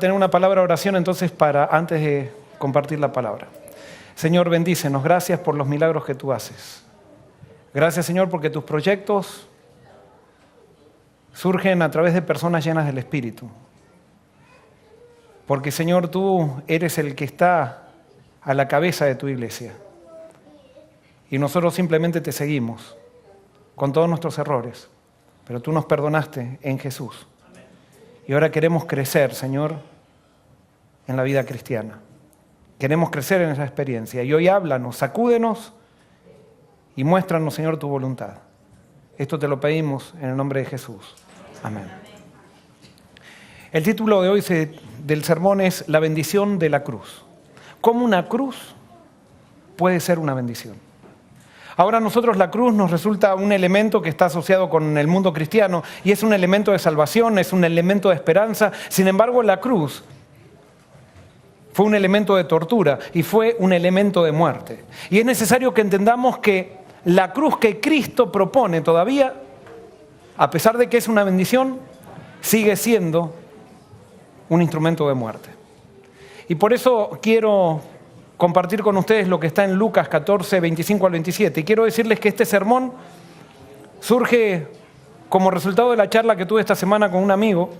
Tener una palabra de oración entonces para antes de compartir la palabra. Señor, bendícenos. Gracias por los milagros que tú haces. Gracias, Señor, porque tus proyectos surgen a través de personas llenas del Espíritu. Porque, Señor, tú eres el que está a la cabeza de tu iglesia. Y nosotros simplemente te seguimos con todos nuestros errores. Pero tú nos perdonaste en Jesús. Y ahora queremos crecer, Señor, en la vida cristiana. Queremos crecer en esa experiencia. Y hoy háblanos, sacúdenos y muéstranos, Señor, tu voluntad. Esto te lo pedimos en el nombre de Jesús. Amén. El título de hoy del sermón es La bendición de la cruz. ¿Cómo una cruz puede ser una bendición? Ahora a nosotros la cruz nos resulta un elemento que está asociado con el mundo cristiano y es un elemento de salvación, es un elemento de esperanza. Sin embargo, la cruz fue un elemento de tortura y fue un elemento de muerte. Y es necesario que entendamos que la cruz que Cristo propone todavía, a pesar de que es una bendición, sigue siendo un instrumento de muerte. Y por eso quiero compartir con ustedes lo que está en Lucas 14, 25 al 27. Y quiero decirles que este sermón surge como resultado de la charla que tuve esta semana con un amigo.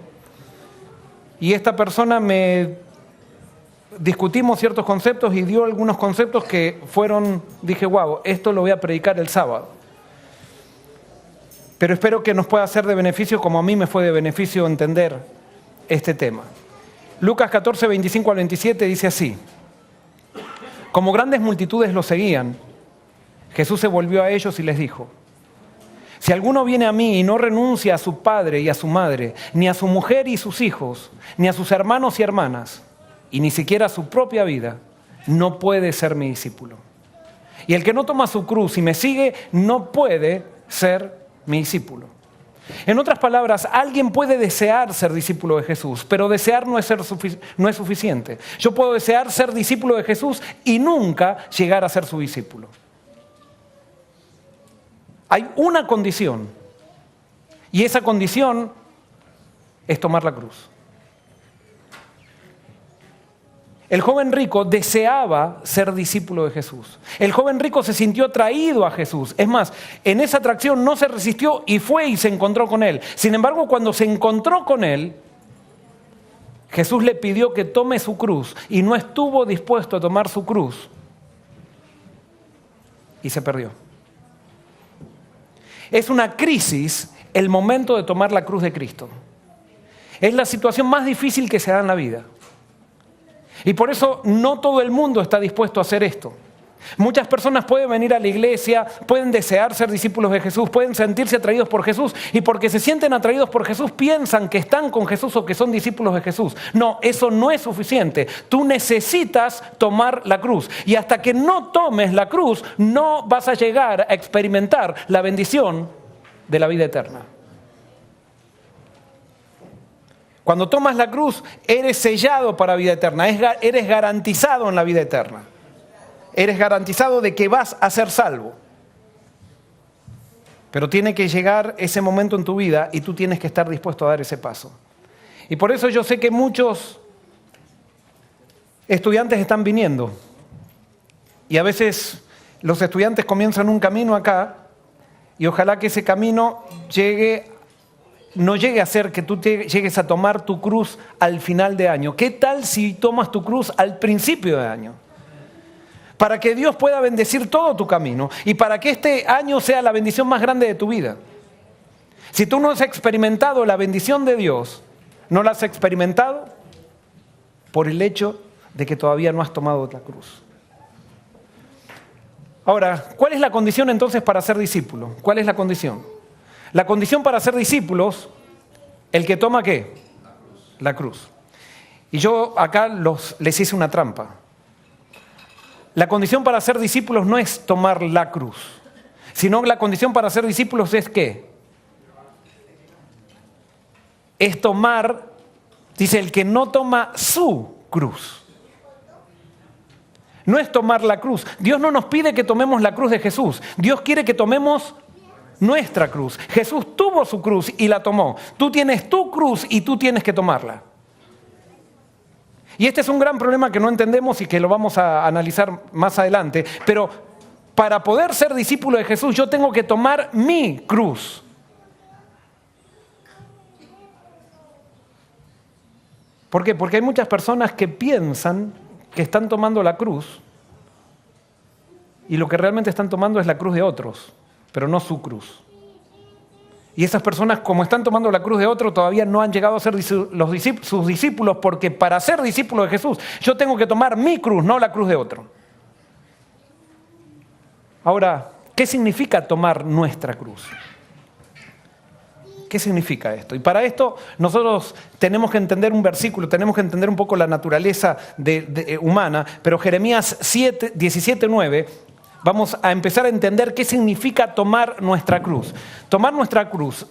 Y esta persona discutimos ciertos conceptos y dio algunos conceptos que dije, wow, esto lo voy a predicar el sábado. Pero espero que nos pueda ser de beneficio como a mí me fue de beneficio entender este tema. Lucas 14, 25 al 27 dice así. Como grandes multitudes lo seguían, Jesús se volvió a ellos y les dijo: si alguno viene a mí y no renuncia a su padre y a su madre, ni a su mujer y sus hijos, ni a sus hermanos y hermanas, y ni siquiera a su propia vida, no puede ser mi discípulo. Y el que no toma su cruz y me sigue, no puede ser mi discípulo. En otras palabras, alguien puede desear ser discípulo de Jesús, pero desear no es suficiente. Yo puedo desear ser discípulo de Jesús y nunca llegar a ser su discípulo. Hay una condición, y esa condición es tomar la cruz. El joven rico deseaba ser discípulo de Jesús. El joven rico se sintió atraído a Jesús. Es más, en esa atracción no se resistió y fue y se encontró con él. Sin embargo, cuando se encontró con él, Jesús le pidió que tome su cruz y no estuvo dispuesto a tomar su cruz. Y se perdió. Es una crisis el momento de tomar la cruz de Cristo. Es la situación más difícil que se da en la vida. Y por eso no todo el mundo está dispuesto a hacer esto. Muchas personas pueden venir a la iglesia, pueden desear ser discípulos de Jesús, pueden sentirse atraídos por Jesús y porque se sienten atraídos por Jesús piensan que están con Jesús o que son discípulos de Jesús. No, eso no es suficiente. Tú necesitas tomar la cruz y hasta que no tomes la cruz no vas a llegar a experimentar la bendición de la vida eterna. Cuando tomas la cruz, eres sellado para vida eterna, eres garantizado en la vida eterna. Eres garantizado de que vas a ser salvo. Pero tiene que llegar ese momento en tu vida y tú tienes que estar dispuesto a dar ese paso. Y por eso yo sé que muchos estudiantes están viniendo. Y a veces los estudiantes comienzan un camino acá y ojalá que ese camino no llegue a ser que tú llegues a tomar tu cruz al final de año. ¿Qué tal si tomas tu cruz al principio de año? Para que Dios pueda bendecir todo tu camino y para que este año sea la bendición más grande de tu vida. Si tú no has experimentado la bendición de Dios, no la has experimentado por el hecho de que todavía no has tomado la cruz. Ahora, ¿cuál es la condición entonces para ser discípulo? ¿Cuál es la condición? La condición para ser discípulos, el que toma ¿qué? La cruz. Y yo acá les hice una trampa. La condición para ser discípulos no es tomar la cruz, sino la condición para ser discípulos es ¿qué? Es tomar, dice, el que no toma su cruz. No es tomar la cruz. Dios no nos pide que tomemos la cruz de Jesús. Dios quiere que tomemos nuestra cruz. Jesús tuvo su cruz y la tomó. Tú tienes tu cruz y tú tienes que tomarla. Y este es un gran problema que no entendemos y que lo vamos a analizar más adelante. Pero para poder ser discípulo de Jesús, yo tengo que tomar mi cruz. ¿Por qué? Porque hay muchas personas que piensan que están tomando la cruz y lo que realmente están tomando es la cruz de otros, pero no su cruz. Y esas personas, como están tomando la cruz de otro, todavía no han llegado a ser sus discípulos, porque para ser discípulo de Jesús, yo tengo que tomar mi cruz, no la cruz de otro. Ahora, ¿qué significa tomar nuestra cruz? ¿Qué significa esto? Y para esto nosotros tenemos que entender un versículo, tenemos que entender un poco la naturaleza humana, pero Jeremías 17:9, vamos a empezar a entender qué significa tomar nuestra cruz. Tomar nuestra cruz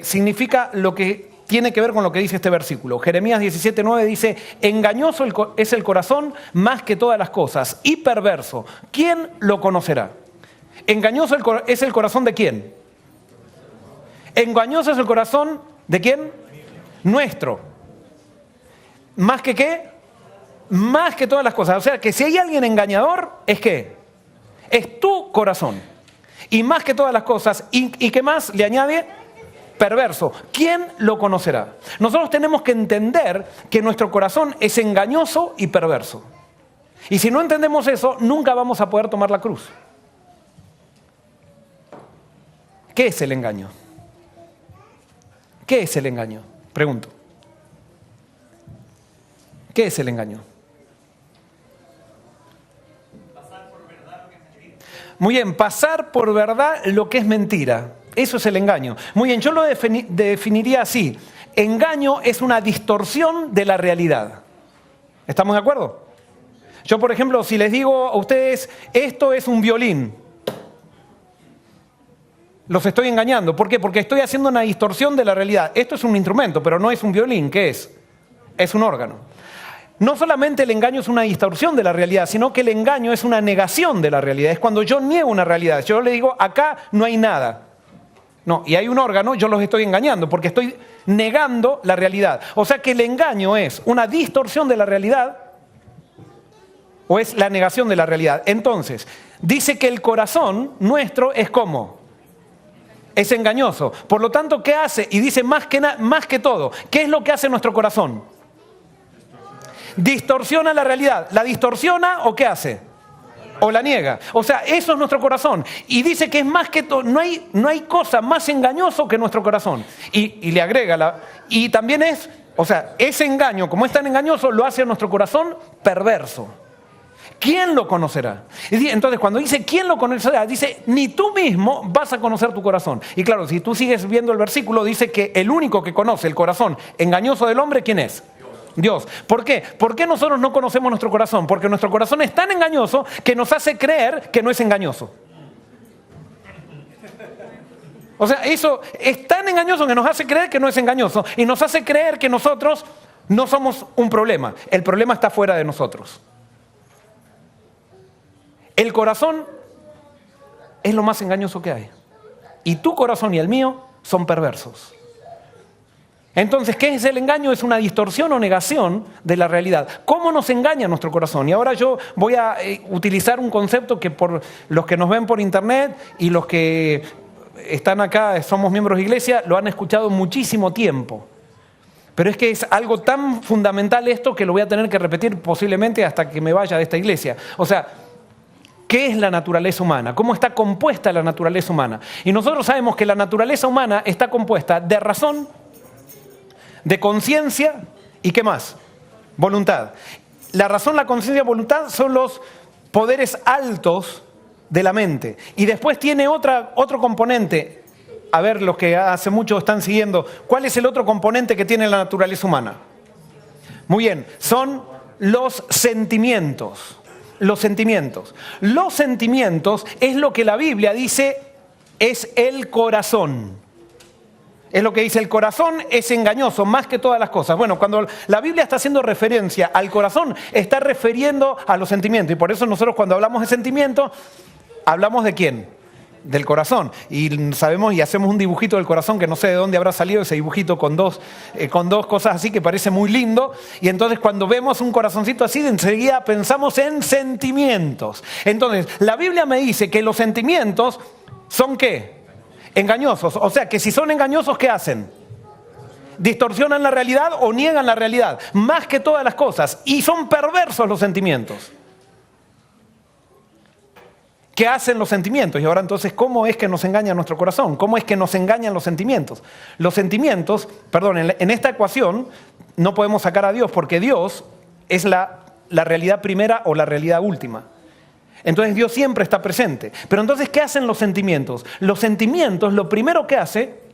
significa lo que tiene que ver con lo que dice este versículo. Jeremías 17:9 dice, engañoso es el corazón más que todas las cosas y perverso. ¿Quién lo conocerá? Engañoso es el corazón de ¿quién? Engañoso es el corazón ¿de quién? Nuestro. ¿Más que qué? Más que todas las cosas. O sea, que si hay alguien engañador, ¿es qué? Es tu corazón. Y más que todas las cosas. ¿Y qué más le añade? Perverso. ¿Quién lo conocerá? Nosotros tenemos que entender que nuestro corazón es engañoso y perverso. Y si no entendemos eso, nunca vamos a poder tomar la cruz. ¿Qué es el engaño? ¿Qué es el engaño? Pregunto. ¿Qué es el engaño? Pasar por verdad lo que es mentira. Muy bien, pasar por verdad lo que es mentira. Eso es el engaño. Muy bien, yo lo definiría así. Engaño es una distorsión de la realidad. ¿Estamos de acuerdo? Yo, por ejemplo, si les digo a ustedes, esto es un violín, los estoy engañando. ¿Por qué? Porque estoy haciendo una distorsión de la realidad. Esto es un instrumento, pero no es un violín. ¿Qué es? Es un órgano. No solamente el engaño es una distorsión de la realidad, sino que el engaño es una negación de la realidad. Es cuando yo niego una realidad. Yo le digo, acá no hay nada. No, y hay un órgano, yo los estoy engañando porque estoy negando la realidad. O sea que el engaño es una distorsión de la realidad o es la negación de la realidad. Entonces, dice que el corazón nuestro es ¿cómo? Es engañoso. Por lo tanto, ¿qué hace? Y dice más que todo. ¿Qué es lo que hace nuestro corazón? Distorsiona la realidad. ¿La distorsiona o qué hace? O la niega. O sea, eso es nuestro corazón. Y dice que es más que todo. No hay cosa más engañoso que nuestro corazón. Y le agrega, y también es, o sea, ese engaño, como es tan engañoso, lo hace a nuestro corazón perverso. ¿Quién lo conocerá? Entonces, cuando dice ¿quién lo conocerá? Dice, ni tú mismo vas a conocer tu corazón. Y claro, si tú sigues viendo el versículo, dice que el único que conoce el corazón engañoso del hombre, ¿quién es? Dios. ¿Por qué? ¿Por qué nosotros no conocemos nuestro corazón? Porque nuestro corazón es tan engañoso que nos hace creer que no es engañoso. O sea, eso es tan engañoso que nos hace creer que no es engañoso y nos hace creer que nosotros no somos un problema. El problema está fuera de nosotros. El corazón es lo más engañoso que hay. Y tu corazón y el mío son perversos. Entonces, ¿qué es el engaño? Es una distorsión o negación de la realidad. ¿Cómo nos engaña nuestro corazón? Y ahora yo voy a utilizar un concepto que por los que nos ven por internet y los que están acá, somos miembros de iglesia, lo han escuchado muchísimo tiempo. Pero es que es algo tan fundamental esto que lo voy a tener que repetir posiblemente hasta que me vaya de esta iglesia. O sea, ¿qué es la naturaleza humana? ¿Cómo está compuesta la naturaleza humana? Y nosotros sabemos que la naturaleza humana está compuesta de razón, de conciencia y ¿qué más? Voluntad. La razón, la conciencia y la voluntad son los poderes altos de la mente. Y después tiene otro componente. A ver, los que hace mucho están siguiendo, ¿cuál es el otro componente que tiene la naturaleza humana? Muy bien, son los sentimientos. Los sentimientos. Los sentimientos es lo que la Biblia dice es el corazón. Es lo que dice, el corazón es engañoso más que todas las cosas. Bueno, cuando la Biblia está haciendo referencia al corazón, está refiriendo a los sentimientos. Y por eso nosotros cuando hablamos de sentimientos, ¿hablamos de quién? del corazón. Y sabemos y hacemos un dibujito del corazón que no sé de dónde habrá salido ese dibujito con dos cosas así que parece muy lindo. Y entonces cuando vemos un corazoncito así, enseguida pensamos en sentimientos. Entonces, la Biblia me dice que los sentimientos son ¿qué? Engañosos. O sea, que si son engañosos, ¿qué hacen? Distorsionan la realidad o niegan la realidad, más que todas las cosas. Y son perversos los sentimientos. ¿Qué hacen los sentimientos? Y ahora entonces, ¿cómo es que nos engaña nuestro corazón? ¿Cómo es que nos engañan los sentimientos? Los sentimientos, perdón, en esta ecuación no podemos sacar a Dios porque Dios es la realidad primera o la realidad última. Entonces Dios siempre está presente. Pero entonces, ¿qué hacen los sentimientos? Los sentimientos, lo primero que hace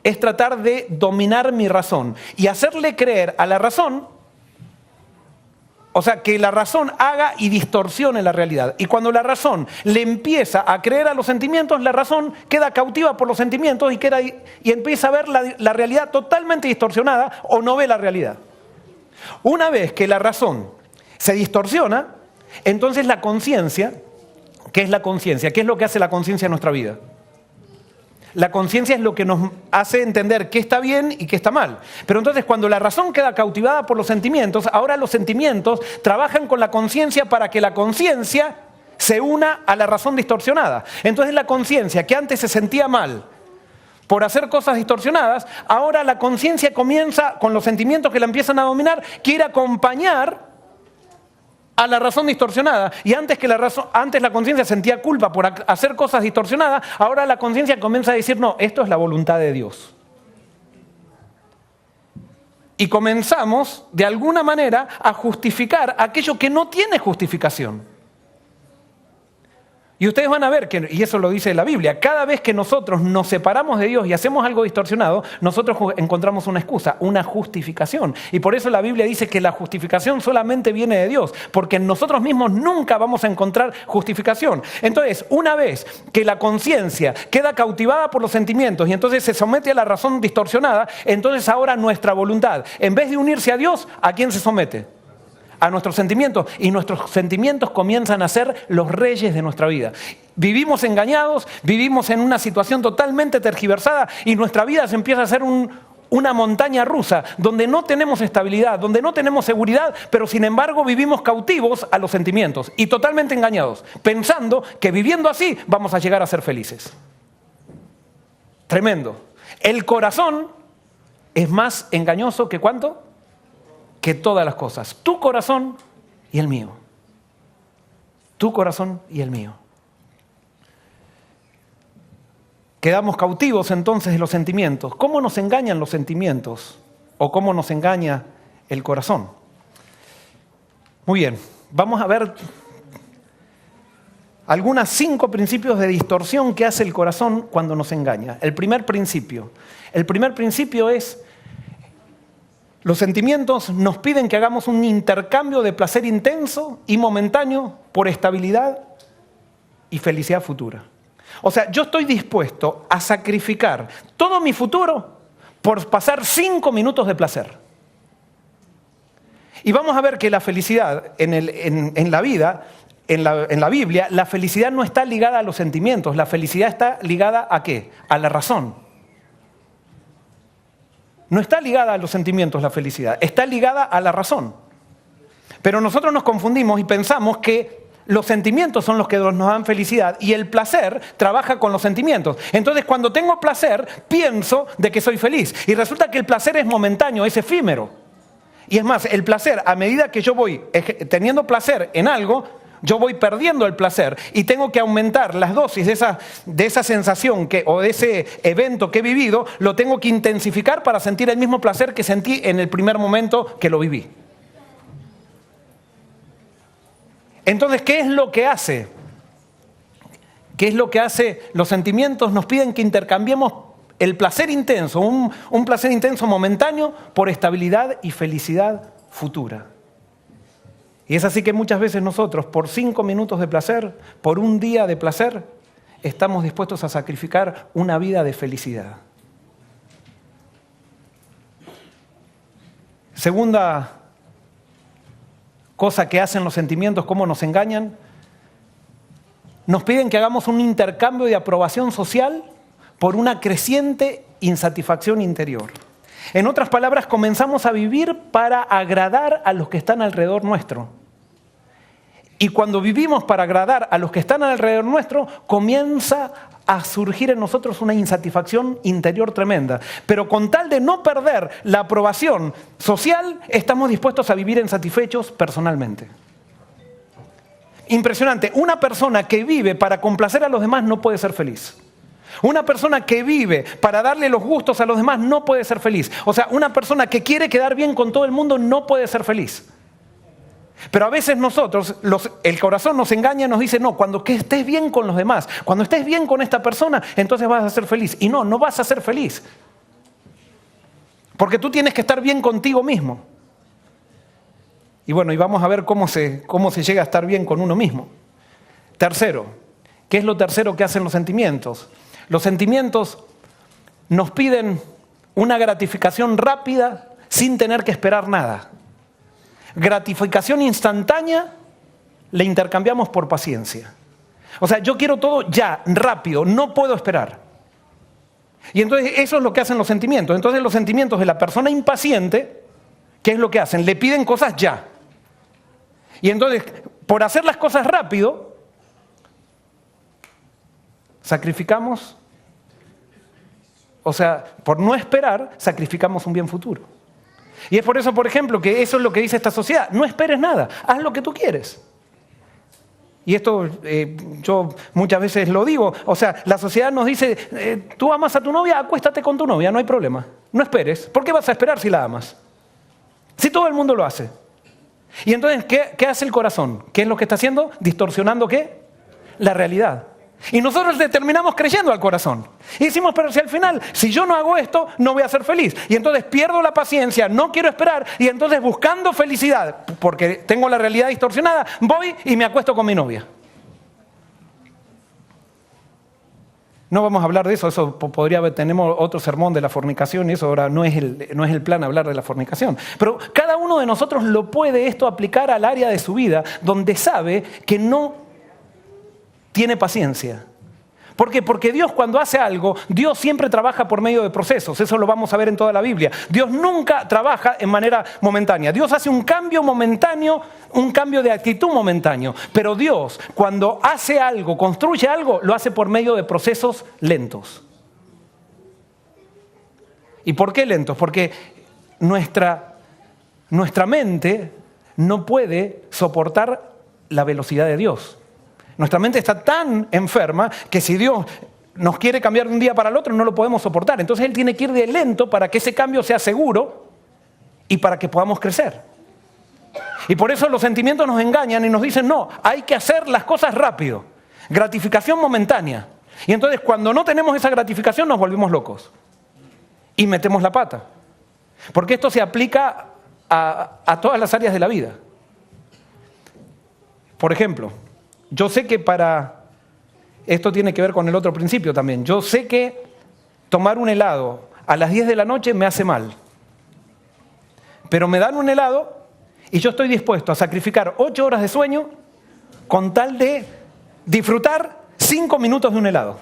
es tratar de dominar mi razón y hacerle creer a la razón, o sea, que la razón haga y distorsione la realidad. Y cuando la razón le empieza a creer a los sentimientos, la razón queda cautiva por los sentimientos y empieza a ver la realidad totalmente distorsionada o no ve la realidad. Una vez que la razón se distorsiona, entonces la conciencia, ¿qué es la conciencia? ¿Qué es lo que hace la conciencia en nuestra vida? La conciencia es lo que nos hace entender qué está bien y qué está mal. Pero entonces cuando la razón queda cautivada por los sentimientos, ahora los sentimientos trabajan con la conciencia para que la conciencia se una a la razón distorsionada. Entonces la conciencia, que antes se sentía mal por hacer cosas distorsionadas, ahora la conciencia comienza, con los sentimientos que la empiezan a dominar, quiere acompañar a la razón distorsionada. Y antes la conciencia sentía culpa por hacer cosas distorsionadas, ahora la conciencia comienza a decir, no, esto es la voluntad de Dios. Y comenzamos, de alguna manera, a justificar aquello que no tiene justificación. Y ustedes van a ver, y eso lo dice la Biblia, cada vez que nosotros nos separamos de Dios y hacemos algo distorsionado, nosotros encontramos una excusa, una justificación. Y por eso la Biblia dice que la justificación solamente viene de Dios, porque en nosotros mismos nunca vamos a encontrar justificación. Entonces, una vez que la conciencia queda cautivada por los sentimientos y entonces se somete a la razón distorsionada, entonces ahora nuestra voluntad, en vez de unirse a Dios, ¿a quién se somete? A nuestros sentimientos, y nuestros sentimientos comienzan a ser los reyes de nuestra vida. Vivimos engañados, vivimos en una situación totalmente tergiversada y nuestra vida se empieza a hacer una montaña rusa donde no tenemos estabilidad, donde no tenemos seguridad, pero sin embargo vivimos cautivos a los sentimientos y totalmente engañados, pensando que viviendo así vamos a llegar a ser felices. Tremendo. El corazón es más engañoso que ¿cuánto? Que todas las cosas. Tu corazón y el mío. Tu corazón y el mío. Quedamos cautivos entonces de los sentimientos. ¿Cómo nos engañan los sentimientos? ¿O cómo nos engaña el corazón? Muy bien, vamos a ver algunos 5 principios de distorsión que hace el corazón cuando nos engaña. El primer principio es: los sentimientos nos piden que hagamos un intercambio de placer intenso y momentáneo por estabilidad y felicidad futura. O sea, yo estoy dispuesto a sacrificar todo mi futuro por pasar 5 minutos de placer. Y vamos a ver que la felicidad en la vida, en la Biblia, la felicidad no está ligada a los sentimientos, la felicidad está ligada ¿a qué? A la razón. No está ligada a los sentimientos la felicidad, está ligada a la razón. Pero nosotros nos confundimos y pensamos que los sentimientos son los que nos dan felicidad y el placer trabaja con los sentimientos. Entonces, cuando tengo placer, pienso de que soy feliz. Y resulta que el placer es momentáneo, es efímero. Y es más, el placer, a medida que yo voy teniendo placer en algo, yo voy perdiendo el placer y tengo que aumentar las dosis de esa sensación o de ese evento que he vivido, lo tengo que intensificar para sentir el mismo placer que sentí en el primer momento que lo viví. Entonces, ¿qué es lo que hace? ¿Qué es lo que hace? Los sentimientos nos piden que intercambiemos el placer intenso, un placer intenso momentáneo, por estabilidad y felicidad futura. Y es así que muchas veces nosotros, por 5 minutos de placer, por un día de placer, estamos dispuestos a sacrificar una vida de felicidad. Segunda cosa que hacen los sentimientos, cómo nos engañan, nos piden que hagamos un intercambio de aprobación social por una creciente insatisfacción interior. En otras palabras, comenzamos a vivir para agradar a los que están alrededor nuestro. Y cuando vivimos para agradar a los que están alrededor nuestro, comienza a surgir en nosotros una insatisfacción interior tremenda. Pero con tal de no perder la aprobación social, estamos dispuestos a vivir insatisfechos personalmente. Impresionante. Una persona que vive para complacer a los demás no puede ser feliz. Una persona que vive para darle los gustos a los demás no puede ser feliz. O sea, una persona que quiere quedar bien con todo el mundo no puede ser feliz. Pero a veces nosotros, el corazón nos engaña y nos dice, no, cuando que estés bien con los demás, cuando estés bien con esta persona, entonces vas a ser feliz. Y no vas a ser feliz. Porque tú tienes que estar bien contigo mismo. Y bueno, y vamos a ver cómo se llega a estar bien con uno mismo. Tercero, ¿qué es lo tercero que hacen los sentimientos? Los sentimientos nos piden una gratificación rápida sin tener que esperar nada. Gratificación instantánea le intercambiamos por paciencia. O sea, yo quiero todo ya, rápido, no puedo esperar. Y entonces eso es lo que hacen los sentimientos. Entonces los sentimientos de la persona impaciente, ¿qué es lo que hacen? Le piden cosas ya. Y entonces, por hacer las cosas rápido, sacrificamos, o sea, por no esperar, sacrificamos un bien futuro. Y es por eso, por ejemplo, que eso es lo que dice esta sociedad. No esperes nada, haz lo que tú quieres. Y esto yo muchas veces lo digo. O sea, la sociedad nos dice, tú amas a tu novia, acuéstate con tu novia, no hay problema. No esperes. ¿Por qué vas a esperar si la amas? Si todo el mundo lo hace. Y entonces, ¿qué hace el corazón? ¿Qué es lo que está haciendo? Distorsionando, ¿qué? La realidad. Y nosotros le terminamos creyendo al corazón. Y decimos, pero si al final, si yo no hago esto, no voy a ser feliz. Y entonces pierdo la paciencia, no quiero esperar. Y entonces buscando felicidad, porque tengo la realidad distorsionada, voy y me acuesto con mi novia. No vamos a hablar de eso, tenemos otro sermón de la fornicación y eso ahora no es el plan hablar de la fornicación. Pero cada uno de nosotros lo puede esto aplicar al área de su vida donde sabe que no tiene paciencia. ¿Por qué? Porque Dios cuando hace algo, Dios siempre trabaja por medio de procesos. Eso lo vamos a ver en toda la Biblia. Dios nunca trabaja en manera momentánea. Dios hace un cambio momentáneo, un cambio de actitud momentáneo. Pero Dios cuando hace algo, construye algo, lo hace por medio de procesos lentos. ¿Y por qué lentos? Porque nuestra mente no puede soportar la velocidad de Dios. Nuestra mente está tan enferma que si Dios nos quiere cambiar de un día para el otro no lo podemos soportar. Entonces Él tiene que ir de lento para que ese cambio sea seguro y para que podamos crecer. Y por eso los sentimientos nos engañan y nos dicen, no, hay que hacer las cosas rápido. Gratificación momentánea. Y entonces cuando no tenemos esa gratificación nos volvemos locos. Y metemos la pata. Porque esto se aplica a todas las áreas de la vida. Por ejemplo, yo sé que esto tiene que ver con el otro principio también. Yo sé que tomar un helado a las 10 de la noche me hace mal. Pero me dan un helado y yo estoy dispuesto a sacrificar 8 horas de sueño con tal de disfrutar 5 minutos de un helado.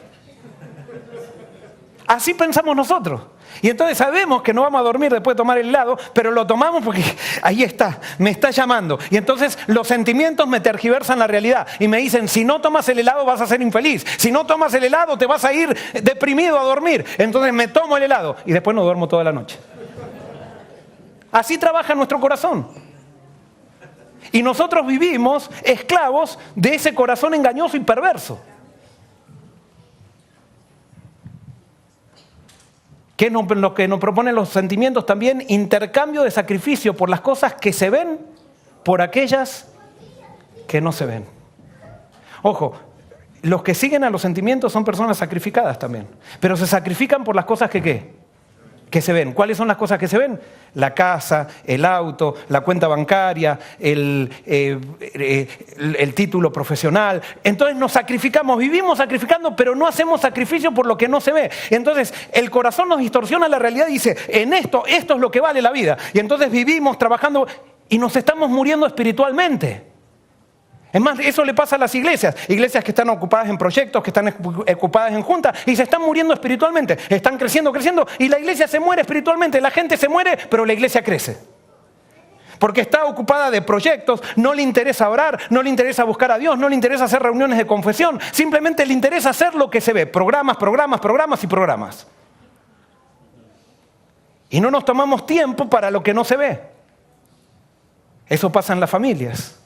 Así pensamos nosotros. Y entonces sabemos que no vamos a dormir después de tomar el helado, pero lo tomamos porque ahí está, me está llamando. Y entonces los sentimientos me tergiversan la realidad y me dicen, si no tomas el helado vas a ser infeliz. Si no tomas el helado te vas a ir deprimido a dormir. Entonces me tomo el helado y después no duermo toda la noche. Así trabaja nuestro corazón. Y nosotros vivimos esclavos de ese corazón engañoso y perverso. ¿Qué es lo que nos proponen los sentimientos también? Intercambio de sacrificio por las cosas que se ven, por aquellas que no se ven. Ojo, los que siguen a los sentimientos son personas sacrificadas también. Pero se sacrifican por las cosas que ¿qué? Que se ven. ¿Cuáles son las cosas que se ven? La casa, el auto, la cuenta bancaria, el título profesional. Entonces nos sacrificamos, vivimos sacrificando, pero no hacemos sacrificio por lo que no se ve. Entonces el corazón nos distorsiona la realidad y dice, esto es lo que vale la vida. Y entonces vivimos trabajando y nos estamos muriendo espiritualmente. Es más, eso le pasa a las iglesias. Iglesias que están ocupadas en proyectos, que están ocupadas en juntas y se están muriendo espiritualmente. Están creciendo y la iglesia se muere espiritualmente. La gente se muere, pero la iglesia crece. Porque está ocupada de proyectos, no le interesa orar, no le interesa buscar a Dios, no le interesa hacer reuniones de confesión. Simplemente le interesa hacer lo que se ve. Programas y programas. Y no nos tomamos tiempo para lo que no se ve. Eso pasa en las familias.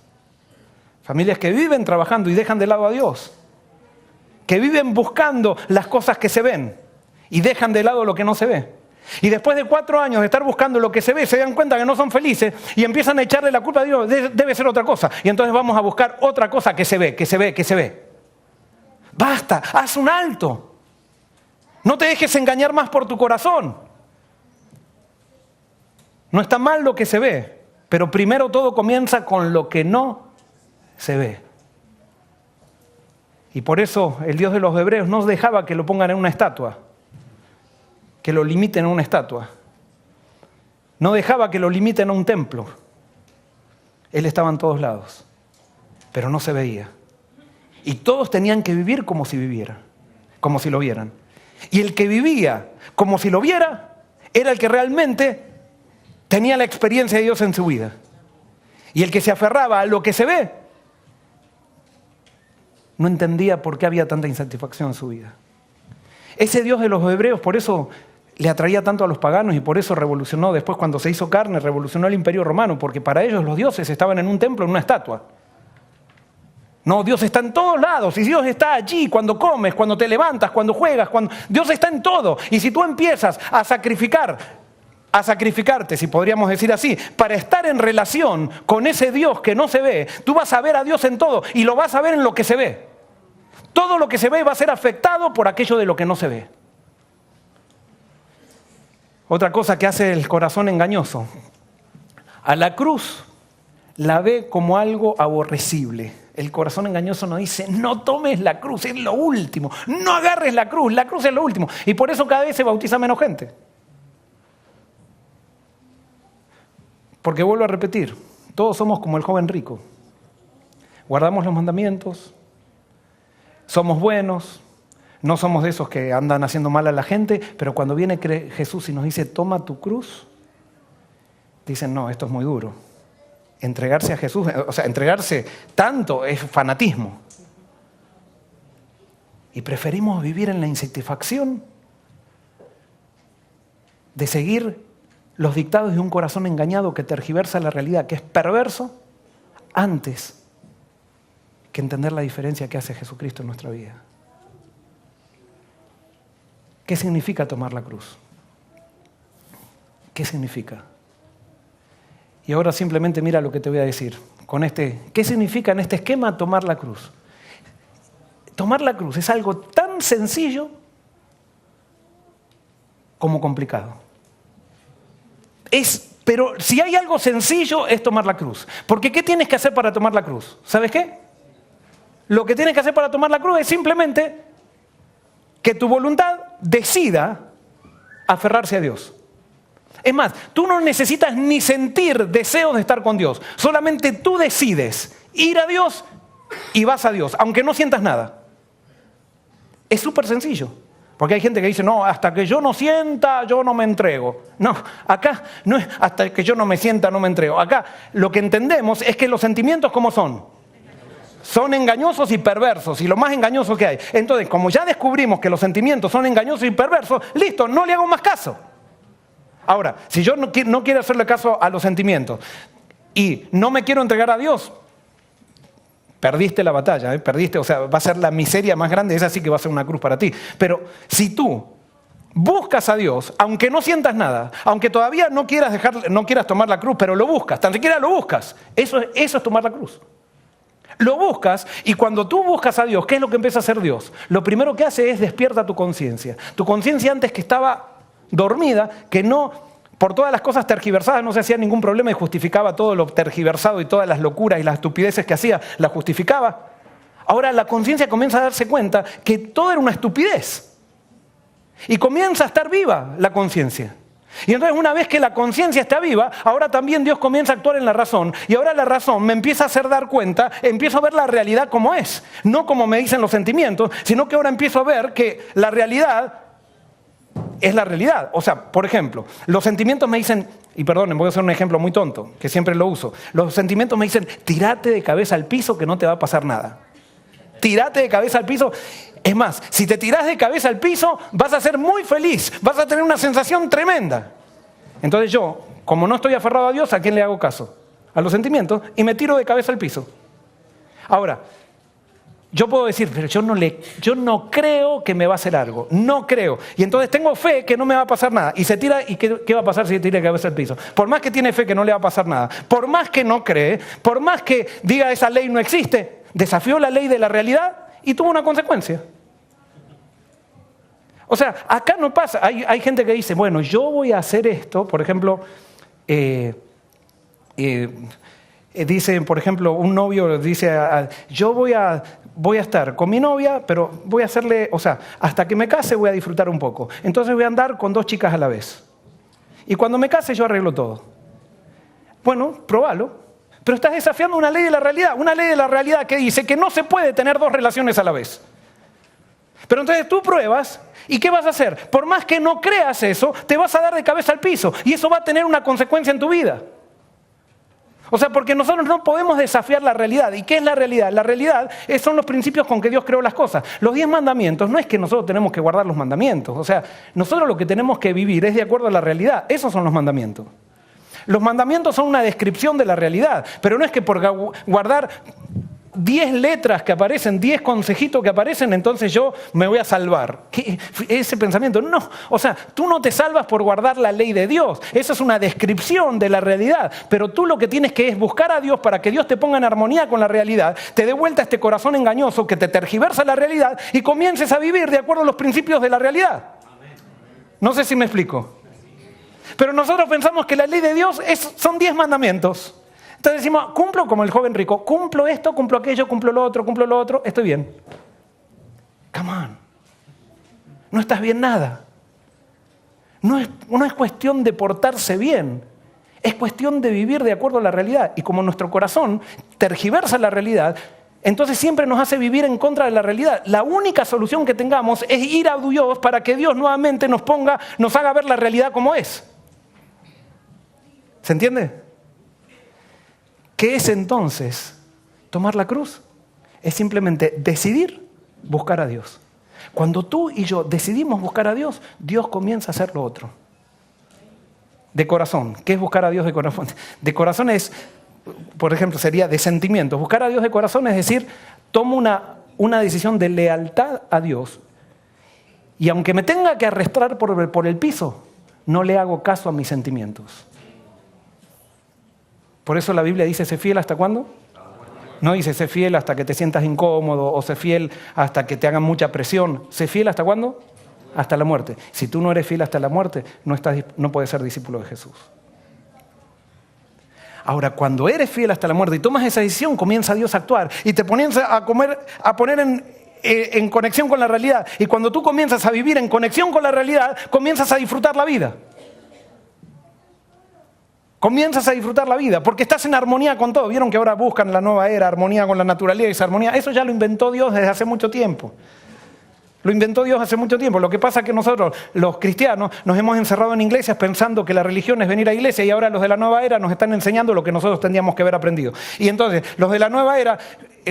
Familias que viven trabajando y dejan de lado a Dios. Que viven buscando las cosas que se ven y dejan de lado lo que no se ve. Y después de 4 años de estar buscando lo que se ve, se dan cuenta que no son felices y empiezan a echarle la culpa a Dios. Debe ser otra cosa. Y entonces vamos a buscar otra cosa que se ve. Basta, haz un alto. No te dejes engañar más por tu corazón. No está mal lo que se ve, pero primero todo comienza con lo que no se ve. Y por eso el Dios de los hebreos no dejaba que lo pongan en una estatua, que lo limiten a una estatua. No dejaba que lo limiten a un templo. Él estaba en todos lados, pero no se veía. Y todos tenían que vivir como si vivieran, como si lo vieran. Y el que vivía como si lo viera era el que realmente tenía la experiencia de Dios en su vida. Y el que se aferraba a lo que se ve no entendía por qué había tanta insatisfacción en su vida. Ese Dios de los hebreos, por eso le atraía tanto a los paganos y por eso revolucionó, después cuando se hizo carne, revolucionó el Imperio Romano, porque para ellos los dioses estaban en un templo, en una estatua. No, Dios está en todos lados y Dios está allí cuando comes, cuando te levantas, cuando juegas, Dios está en todo. Y si tú empiezas a sacrificarte, si podríamos decir así, para estar en relación con ese Dios que no se ve, tú vas a ver a Dios en todo y lo vas a ver en lo que se ve. Todo lo que se ve va a ser afectado por aquello de lo que no se ve. Otra cosa que hace el corazón engañoso. A la cruz la ve como algo aborrecible. El corazón engañoso nos dice, no tomes la cruz, es lo último. No agarres la cruz es lo último. Y por eso cada vez se bautiza menos gente. Porque vuelvo a repetir, todos somos como el joven rico. Guardamos los mandamientos, somos buenos, no somos de esos que andan haciendo mal a la gente, pero cuando viene Jesús y nos dice, toma tu cruz, dicen, no, esto es muy duro. Entregarse a Jesús, o sea, entregarse tanto es fanatismo. Y preferimos vivir en la insatisfacción de seguir los dictados de un corazón engañado que tergiversa la realidad, que es perverso, antes que entender la diferencia que hace Jesucristo en nuestra vida. ¿Qué significa tomar la cruz? ¿Qué significa? Y ahora simplemente mira lo que te voy a decir. ¿Qué significa en este esquema tomar la cruz? Tomar la cruz es algo tan sencillo como complicado. Pero si hay algo sencillo es tomar la cruz. Porque ¿qué tienes que hacer para tomar la cruz? ¿Sabes qué? Lo que tienes que hacer para tomar la cruz es simplemente que tu voluntad decida aferrarse a Dios. Es más, tú no necesitas ni sentir deseos de estar con Dios. Solamente tú decides ir a Dios y vas a Dios, aunque no sientas nada. Es súper sencillo. Porque hay gente que dice, no, hasta que yo no sienta, yo no me entrego. No, acá no es hasta que yo no me sienta, no me entrego. Acá lo que entendemos es que los sentimientos, ¿cómo son? Son engañosos y perversos, y lo más engañoso que hay. Entonces, como ya descubrimos que los sentimientos son engañosos y perversos, listo, no le hago más caso. Ahora, si yo no quiero hacerle caso a los sentimientos y no me quiero entregar a Dios, perdiste la batalla, perdiste, o sea, va a ser la miseria más grande, esa sí que va a ser una cruz para ti. Pero si tú buscas a Dios, aunque no sientas nada, aunque todavía no quieras tomar la cruz, pero lo buscas, tan siquiera lo buscas, eso es tomar la cruz. Lo buscas y cuando tú buscas a Dios, ¿qué es lo que empieza a hacer Dios? Lo primero que hace es despierta tu conciencia. Tu conciencia antes que estaba dormida, que no, por todas las cosas tergiversadas no se hacía ningún problema y justificaba todo lo tergiversado y todas las locuras y las estupideces que hacía, la justificaba. Ahora la conciencia comienza a darse cuenta que todo era una estupidez. Y comienza a estar viva la conciencia. Y entonces una vez que la conciencia está viva, ahora también Dios comienza a actuar en la razón. Y ahora la razón me empieza a hacer dar cuenta, empiezo a ver la realidad como es. No como me dicen los sentimientos, sino que ahora empiezo a ver que la realidad es la realidad. O sea, por ejemplo, los sentimientos me dicen, y perdonen, voy a hacer un ejemplo muy tonto, que siempre lo uso. Los sentimientos me dicen, tírate de cabeza al piso que no te va a pasar nada. Tírate de cabeza al piso. Es más, si te tirás de cabeza al piso, vas a ser muy feliz, vas a tener una sensación tremenda. Entonces yo, como no estoy aferrado a Dios, ¿a quién le hago caso? A los sentimientos, y me tiro de cabeza al piso. Ahora, yo puedo decir, pero yo no creo que me va a hacer algo, no creo. Y entonces tengo fe que no me va a pasar nada. Y se tira, ¿y qué va a pasar si se tira de cabeza al piso? Por más que tiene fe que no le va a pasar nada, por más que no cree, por más que diga esa ley no existe, desafió la ley de la realidad y tuvo una consecuencia. O sea, acá no pasa. Hay gente que dice, bueno, yo voy a hacer esto. Por ejemplo, dice, por ejemplo, un novio dice, yo voy a estar con mi novia, pero voy a hacerle, o sea, hasta que me case voy a disfrutar un poco. Entonces voy a andar con 2 chicas a la vez. Y cuando me case yo arreglo todo. Bueno, probalo. Pero estás desafiando una ley de la realidad que dice que no se puede tener 2 relaciones a la vez. Pero entonces tú pruebas, ¿y qué vas a hacer? Por más que no creas eso, te vas a dar de cabeza al piso y eso va a tener una consecuencia en tu vida. O sea, porque nosotros no podemos desafiar la realidad. ¿Y qué es la realidad? La realidad son los principios con que Dios creó las cosas. Los 10 mandamientos no es que nosotros tenemos que guardar los mandamientos. O sea, nosotros lo que tenemos que vivir es de acuerdo a la realidad. Esos son los mandamientos. Los mandamientos son una descripción de la realidad, pero no es que por guardar 10 letras que aparecen, 10 consejitos que aparecen, entonces yo me voy a salvar. ¿Qué? Ese pensamiento, no. O sea, tú no te salvas por guardar la ley de Dios. Eso es una descripción de la realidad. Pero tú lo que tienes que es buscar a Dios para que Dios te ponga en armonía con la realidad, te dé vuelta este corazón engañoso que te tergiversa la realidad y comiences a vivir de acuerdo a los principios de la realidad. No sé si me explico. Pero nosotros pensamos que la ley de Dios son 10 mandamientos. Entonces decimos, cumplo como el joven rico, cumplo esto, cumplo aquello, cumplo lo otro, estoy bien. Come on. No estás bien nada. No es cuestión de portarse bien, es cuestión de vivir de acuerdo a la realidad. Y como nuestro corazón tergiversa la realidad, entonces siempre nos hace vivir en contra de la realidad. La única solución que tengamos es ir a Dios para que Dios nuevamente nos haga ver la realidad como es. ¿Se entiende? ¿Qué es entonces tomar la cruz? Es simplemente decidir buscar a Dios. Cuando tú y yo decidimos buscar a Dios, Dios comienza a hacer lo otro. De corazón. ¿Qué es buscar a Dios de corazón? De corazón es, por ejemplo, sería de sentimientos. Buscar a Dios de corazón es decir, tomo una decisión de lealtad a Dios. Y aunque me tenga que arrastrar por el piso, no le hago caso a mis sentimientos. Por eso la Biblia dice, sé fiel ¿hasta cuándo? No dice, sé fiel hasta que te sientas incómodo o sé fiel hasta que te hagan mucha presión. ¿Sé fiel hasta cuándo? Hasta la muerte. Si tú no eres fiel hasta la muerte, no puedes ser discípulo de Jesús. Ahora, cuando eres fiel hasta la muerte y tomas esa decisión, comienza Dios a actuar y te comienza a poner en conexión con la realidad. Y cuando tú comienzas a vivir en conexión con la realidad, comienzas a disfrutar la vida. Comienzas a disfrutar la vida, porque estás en armonía con todo. Vieron que ahora buscan la nueva era, armonía con la naturaleza, armonía. Eso ya lo inventó Dios desde hace mucho tiempo. Lo inventó Dios hace mucho tiempo. Lo que pasa es que nosotros, los cristianos, nos hemos encerrado en iglesias pensando que la religión es venir a iglesia y ahora los de la nueva era nos están enseñando lo que nosotros tendríamos que haber aprendido. Y entonces, los de la nueva era,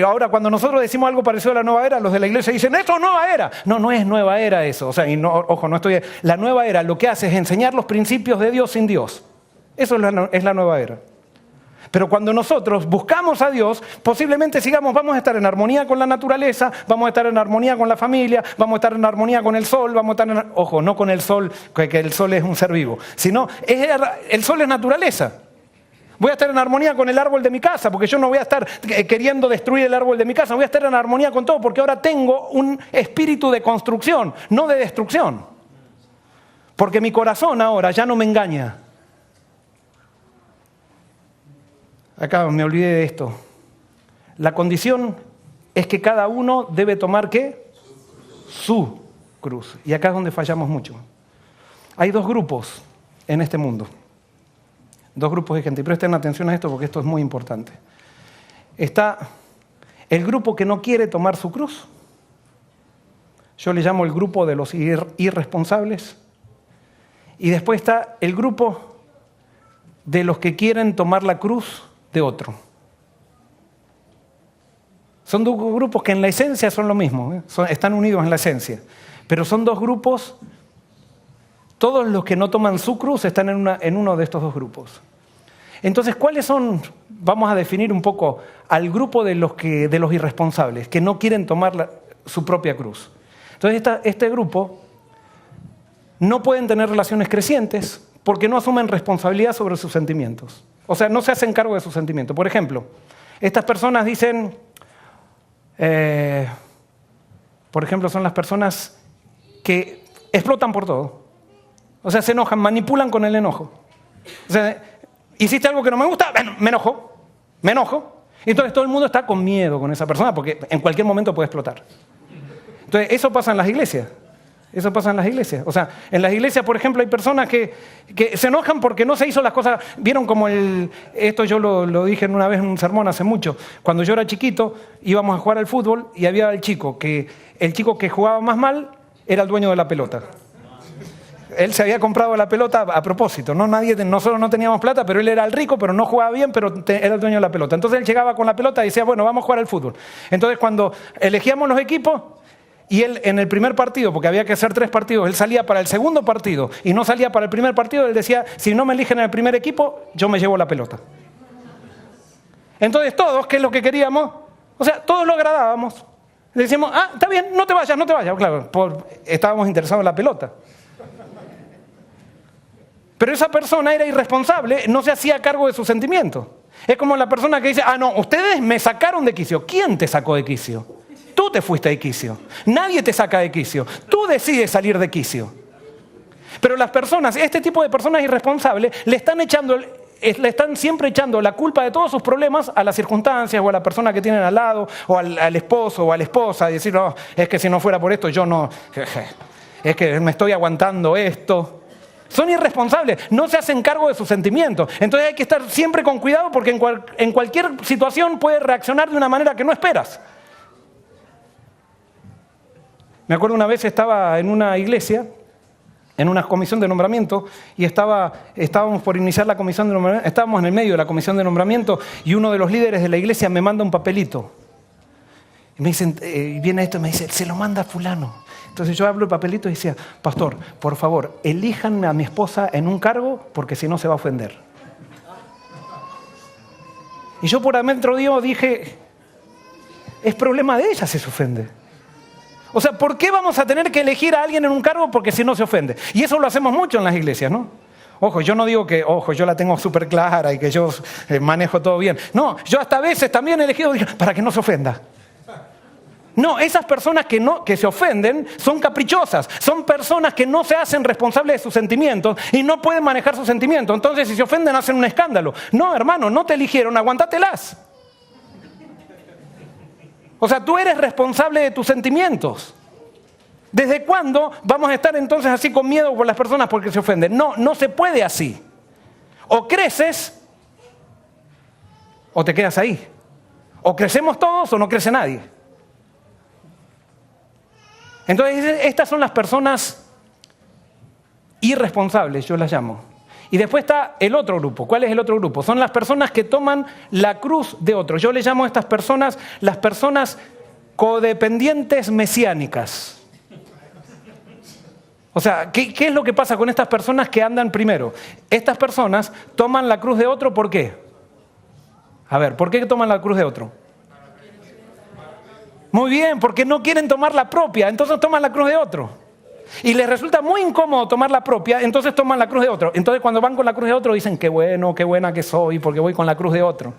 ahora cuando nosotros decimos algo parecido a la nueva era, los de la iglesia dicen, ¡eso es nueva era! No, no es nueva era eso. O sea, y no, ojo, no estoy... La nueva era lo que hace es enseñar los principios de Dios sin Dios. Eso es la nueva era. Pero cuando nosotros buscamos a Dios, posiblemente vamos a estar en armonía con la naturaleza, vamos a estar en armonía con la familia, vamos a estar en armonía con el sol, ojo, no con el sol, que el sol es un ser vivo, sino el sol es naturaleza. Voy a estar en armonía con el árbol de mi casa, porque yo no voy a estar queriendo destruir el árbol de mi casa, voy a estar en armonía con todo, porque ahora tengo un espíritu de construcción, no de destrucción. Porque mi corazón ahora ya no me engaña. Acá me olvidé de esto. La condición es que cada uno debe tomar, ¿qué? Su cruz. Y acá es donde fallamos mucho. Hay 2 grupos en este mundo. Dos grupos de gente. Y presten atención a esto porque esto es muy importante. Está el grupo que no quiere tomar su cruz. Yo le llamo el grupo de los irresponsables. Y después está el grupo de los que quieren tomar la cruz de otro. Son dos grupos que en la esencia son lo mismo, ¿eh? Están unidos en la esencia. Pero son dos grupos, todos los que no toman su cruz están en uno de estos dos grupos. Entonces, ¿cuáles son? Vamos a definir un poco al grupo de los irresponsables, que no quieren tomar su propia cruz. Entonces, este grupo no pueden tener relaciones crecientes porque no asumen responsabilidad sobre sus sentimientos. O sea, no se hacen cargo de sus sentimientos. Por ejemplo, estas personas dicen, por ejemplo, son las personas que explotan por todo. O sea, se enojan, manipulan con el enojo. O sea, hiciste algo que no me gusta, bueno, me enojo. Y entonces todo el mundo está con miedo con esa persona porque en cualquier momento puede explotar. Entonces, eso pasa en las iglesias. Eso pasa en las iglesias. O sea, en las iglesias, por ejemplo, hay personas que se enojan porque no se hizo las cosas. Vieron como esto yo lo dije una vez en un sermón hace mucho. Cuando yo era chiquito, íbamos a jugar al fútbol y había el chico que jugaba más mal era el dueño de la pelota. Él se había comprado la pelota a propósito. Nosotros no teníamos plata, pero él era el rico, pero no jugaba bien, pero era el dueño de la pelota. Entonces él llegaba con la pelota y decía, bueno, vamos a jugar al fútbol. Entonces cuando elegíamos los equipos, y él en el primer partido, porque había que hacer 3 partidos, él salía para el segundo partido y no salía para el primer partido, él decía, si no me eligen en el primer equipo, yo me llevo la pelota. Entonces todos, ¿qué es lo que queríamos? O sea, todos lo agradábamos. Le decíamos, está bien, no te vayas. Claro, estábamos interesados en la pelota. Pero esa persona era irresponsable, no se hacía cargo de sus sentimientos. Es como la persona que dice, no, ustedes me sacaron de quicio. ¿Quién te sacó de quicio? Tú te fuiste de quicio. Nadie te saca de quicio. Tú decides salir de quicio. Pero las personas, este tipo de personas irresponsables, le están siempre echando la culpa de todos sus problemas a las circunstancias o a la persona que tienen al lado, o al esposo o a la esposa, y decir, no, es que si no fuera por esto yo no, es que me estoy aguantando esto. Son irresponsables, no se hacen cargo de sus sentimientos. Entonces hay que estar siempre con cuidado porque en cualquier situación puede reaccionar de una manera que no esperas. Me acuerdo una vez estaba en una iglesia, en una comisión de nombramiento, y estábamos por iniciar la comisión de nombramiento, estábamos en el medio de la comisión de nombramiento, y uno de los líderes de la iglesia me manda un papelito. Y me dicen, viene esto y me dice, se lo manda fulano. Entonces yo hablo el papelito y decía, pastor, por favor, elíjanme a mi esposa en un cargo, porque si no se va a ofender. Y yo por adentro dije, es problema de ella si se ofende. O sea, ¿por qué vamos a tener que elegir a alguien en un cargo porque si no se ofende? Y eso lo hacemos mucho en las iglesias, ¿no? Ojo, yo no digo que, yo la tengo súper clara y que yo manejo todo bien. No, yo hasta a veces también he elegido para que no se ofenda. No, esas personas que se ofenden son caprichosas, son personas que no se hacen responsables de sus sentimientos y no pueden manejar sus sentimientos. Entonces, si se ofenden, hacen un escándalo. No, hermano, no te eligieron, aguantátelas. O sea, tú eres responsable de tus sentimientos. ¿Desde cuándo vamos a estar entonces así con miedo por las personas porque se ofenden? No, no se puede así. O creces o te quedas ahí. O crecemos todos o no crece nadie. Entonces, estas son las personas irresponsables, yo las llamo. Y después está el otro grupo. ¿Cuál es el otro grupo? Son las personas que toman la cruz de otro. Yo le llamo a estas personas las personas codependientes mesiánicas. O sea, ¿qué es lo que pasa con estas personas que andan primero? Estas personas toman la cruz de otro, ¿por qué? A ver, ¿por qué toman la cruz de otro? Muy bien, porque no quieren tomar la propia, entonces toman la cruz de otro. Y les resulta muy incómodo tomar la propia, entonces toman la cruz de otro. Entonces cuando van con la cruz de otro dicen, qué bueno, qué buena que soy, porque voy con la cruz de otro.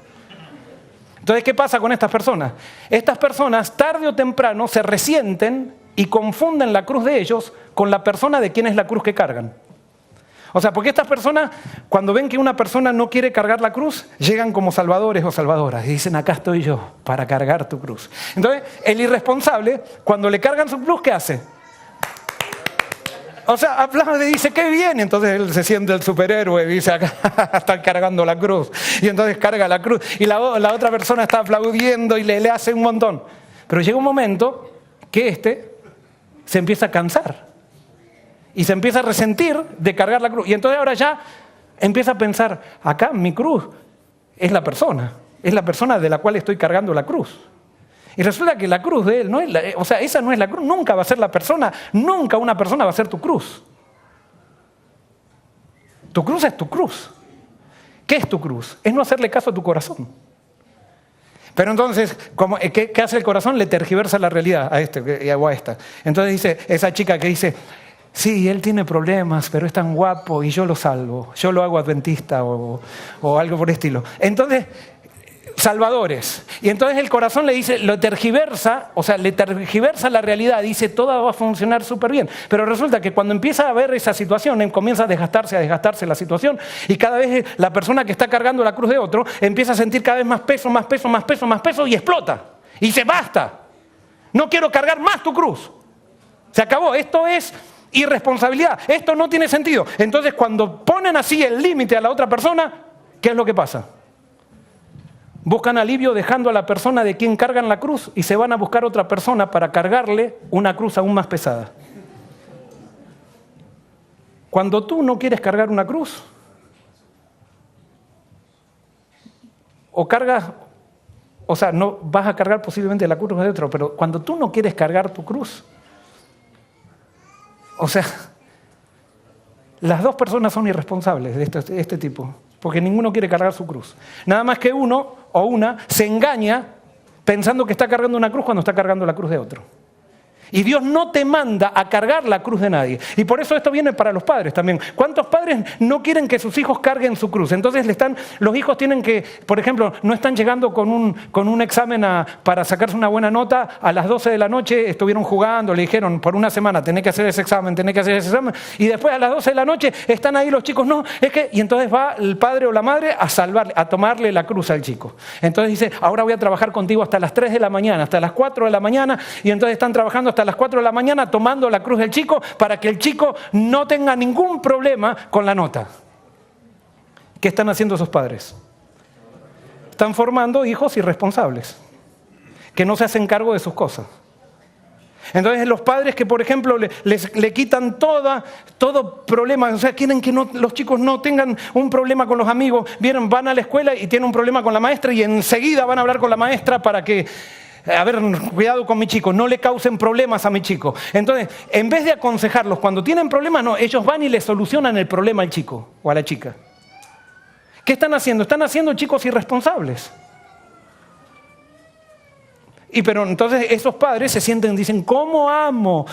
Entonces, ¿qué pasa con estas personas? Estas personas, tarde o temprano, se resienten y confunden la cruz de ellos con la persona de quien es la cruz que cargan. O sea, porque estas personas, cuando ven que una persona no quiere cargar la cruz, llegan como salvadores o salvadoras y dicen, acá estoy yo para cargar tu cruz. Entonces, el irresponsable, cuando le cargan su cruz, ¿qué hace? O sea, aplaude y dice, qué bien. Y entonces él se siente el superhéroe y dice, acá está cargando la cruz. Y entonces carga la cruz. Y la otra persona está aplaudiendo y le hace un montón. Pero llega un momento que se empieza a cansar. Y se empieza a resentir de cargar la cruz. Y entonces ahora ya empieza a pensar, acá mi cruz es la persona de la cual estoy cargando la cruz. Y resulta que la cruz de él, esa no es la cruz, nunca va a ser la persona, nunca una persona va a ser tu cruz. Tu cruz es tu cruz. ¿Qué es tu cruz? Es no hacerle caso a tu corazón. Pero entonces, ¿qué hace el corazón? Le tergiversa la realidad a o a esta. Entonces dice, esa chica que dice, sí, él tiene problemas, pero es tan guapo y yo lo salvo. Yo lo hago adventista o algo por el estilo. Entonces, salvadores. Y entonces el corazón le dice, le tergiversa la realidad, dice, todo va a funcionar súper bien. Pero resulta que cuando empieza a ver esa situación, comienza a desgastarse la situación, y cada vez la persona que está cargando la cruz de otro empieza a sentir cada vez más peso y explota. Y dice, basta, no quiero cargar más tu cruz. Se acabó, esto es irresponsabilidad, esto no tiene sentido. Entonces cuando ponen así el límite a la otra persona, ¿qué es lo que pasa? Buscan alivio dejando a la persona de quien cargan la cruz y se van a buscar otra persona para cargarle una cruz aún más pesada. Cuando tú no quieres cargar una cruz, no vas a cargar posiblemente la cruz de otro, pero cuando tú no quieres cargar tu cruz, las dos personas son irresponsables de este tipo, porque ninguno quiere cargar su cruz. Nada más que uno o una se engaña pensando que está cargando una cruz cuando está cargando la cruz de otro. Y Dios no te manda a cargar la cruz de nadie. Y por eso esto viene para los padres también. ¿Cuántos padres no quieren que sus hijos carguen su cruz? Entonces los hijos tienen que, por ejemplo, no están llegando con un examen para sacarse una buena nota. A las 12 de la noche estuvieron jugando, le dijeron por una semana, tenés que hacer ese examen. Y después a las 12 de la noche están ahí los chicos, y entonces va el padre o la madre a tomarle la cruz al chico. Entonces dice, ahora voy a trabajar contigo hasta las 3 de la mañana, hasta las 4 de la mañana, y entonces están trabajando hasta las 4 de la mañana tomando la cruz del chico para que el chico no tenga ningún problema con la nota. ¿Qué están haciendo esos padres? Están formando hijos irresponsables, que no se hacen cargo de sus cosas. Entonces los padres que, por ejemplo, le quitan todo problema, quieren que los chicos no tengan un problema con los amigos, van a la escuela y tienen un problema con la maestra y enseguida van a hablar con la maestra para que, cuidado con mi chico, no le causen problemas a mi chico. Entonces, en vez de aconsejarlos cuando tienen problemas, ellos van y le solucionan el problema al chico o a la chica. ¿Qué están haciendo? Están haciendo chicos irresponsables. Pero entonces esos padres se sienten y dicen, ¿cómo amo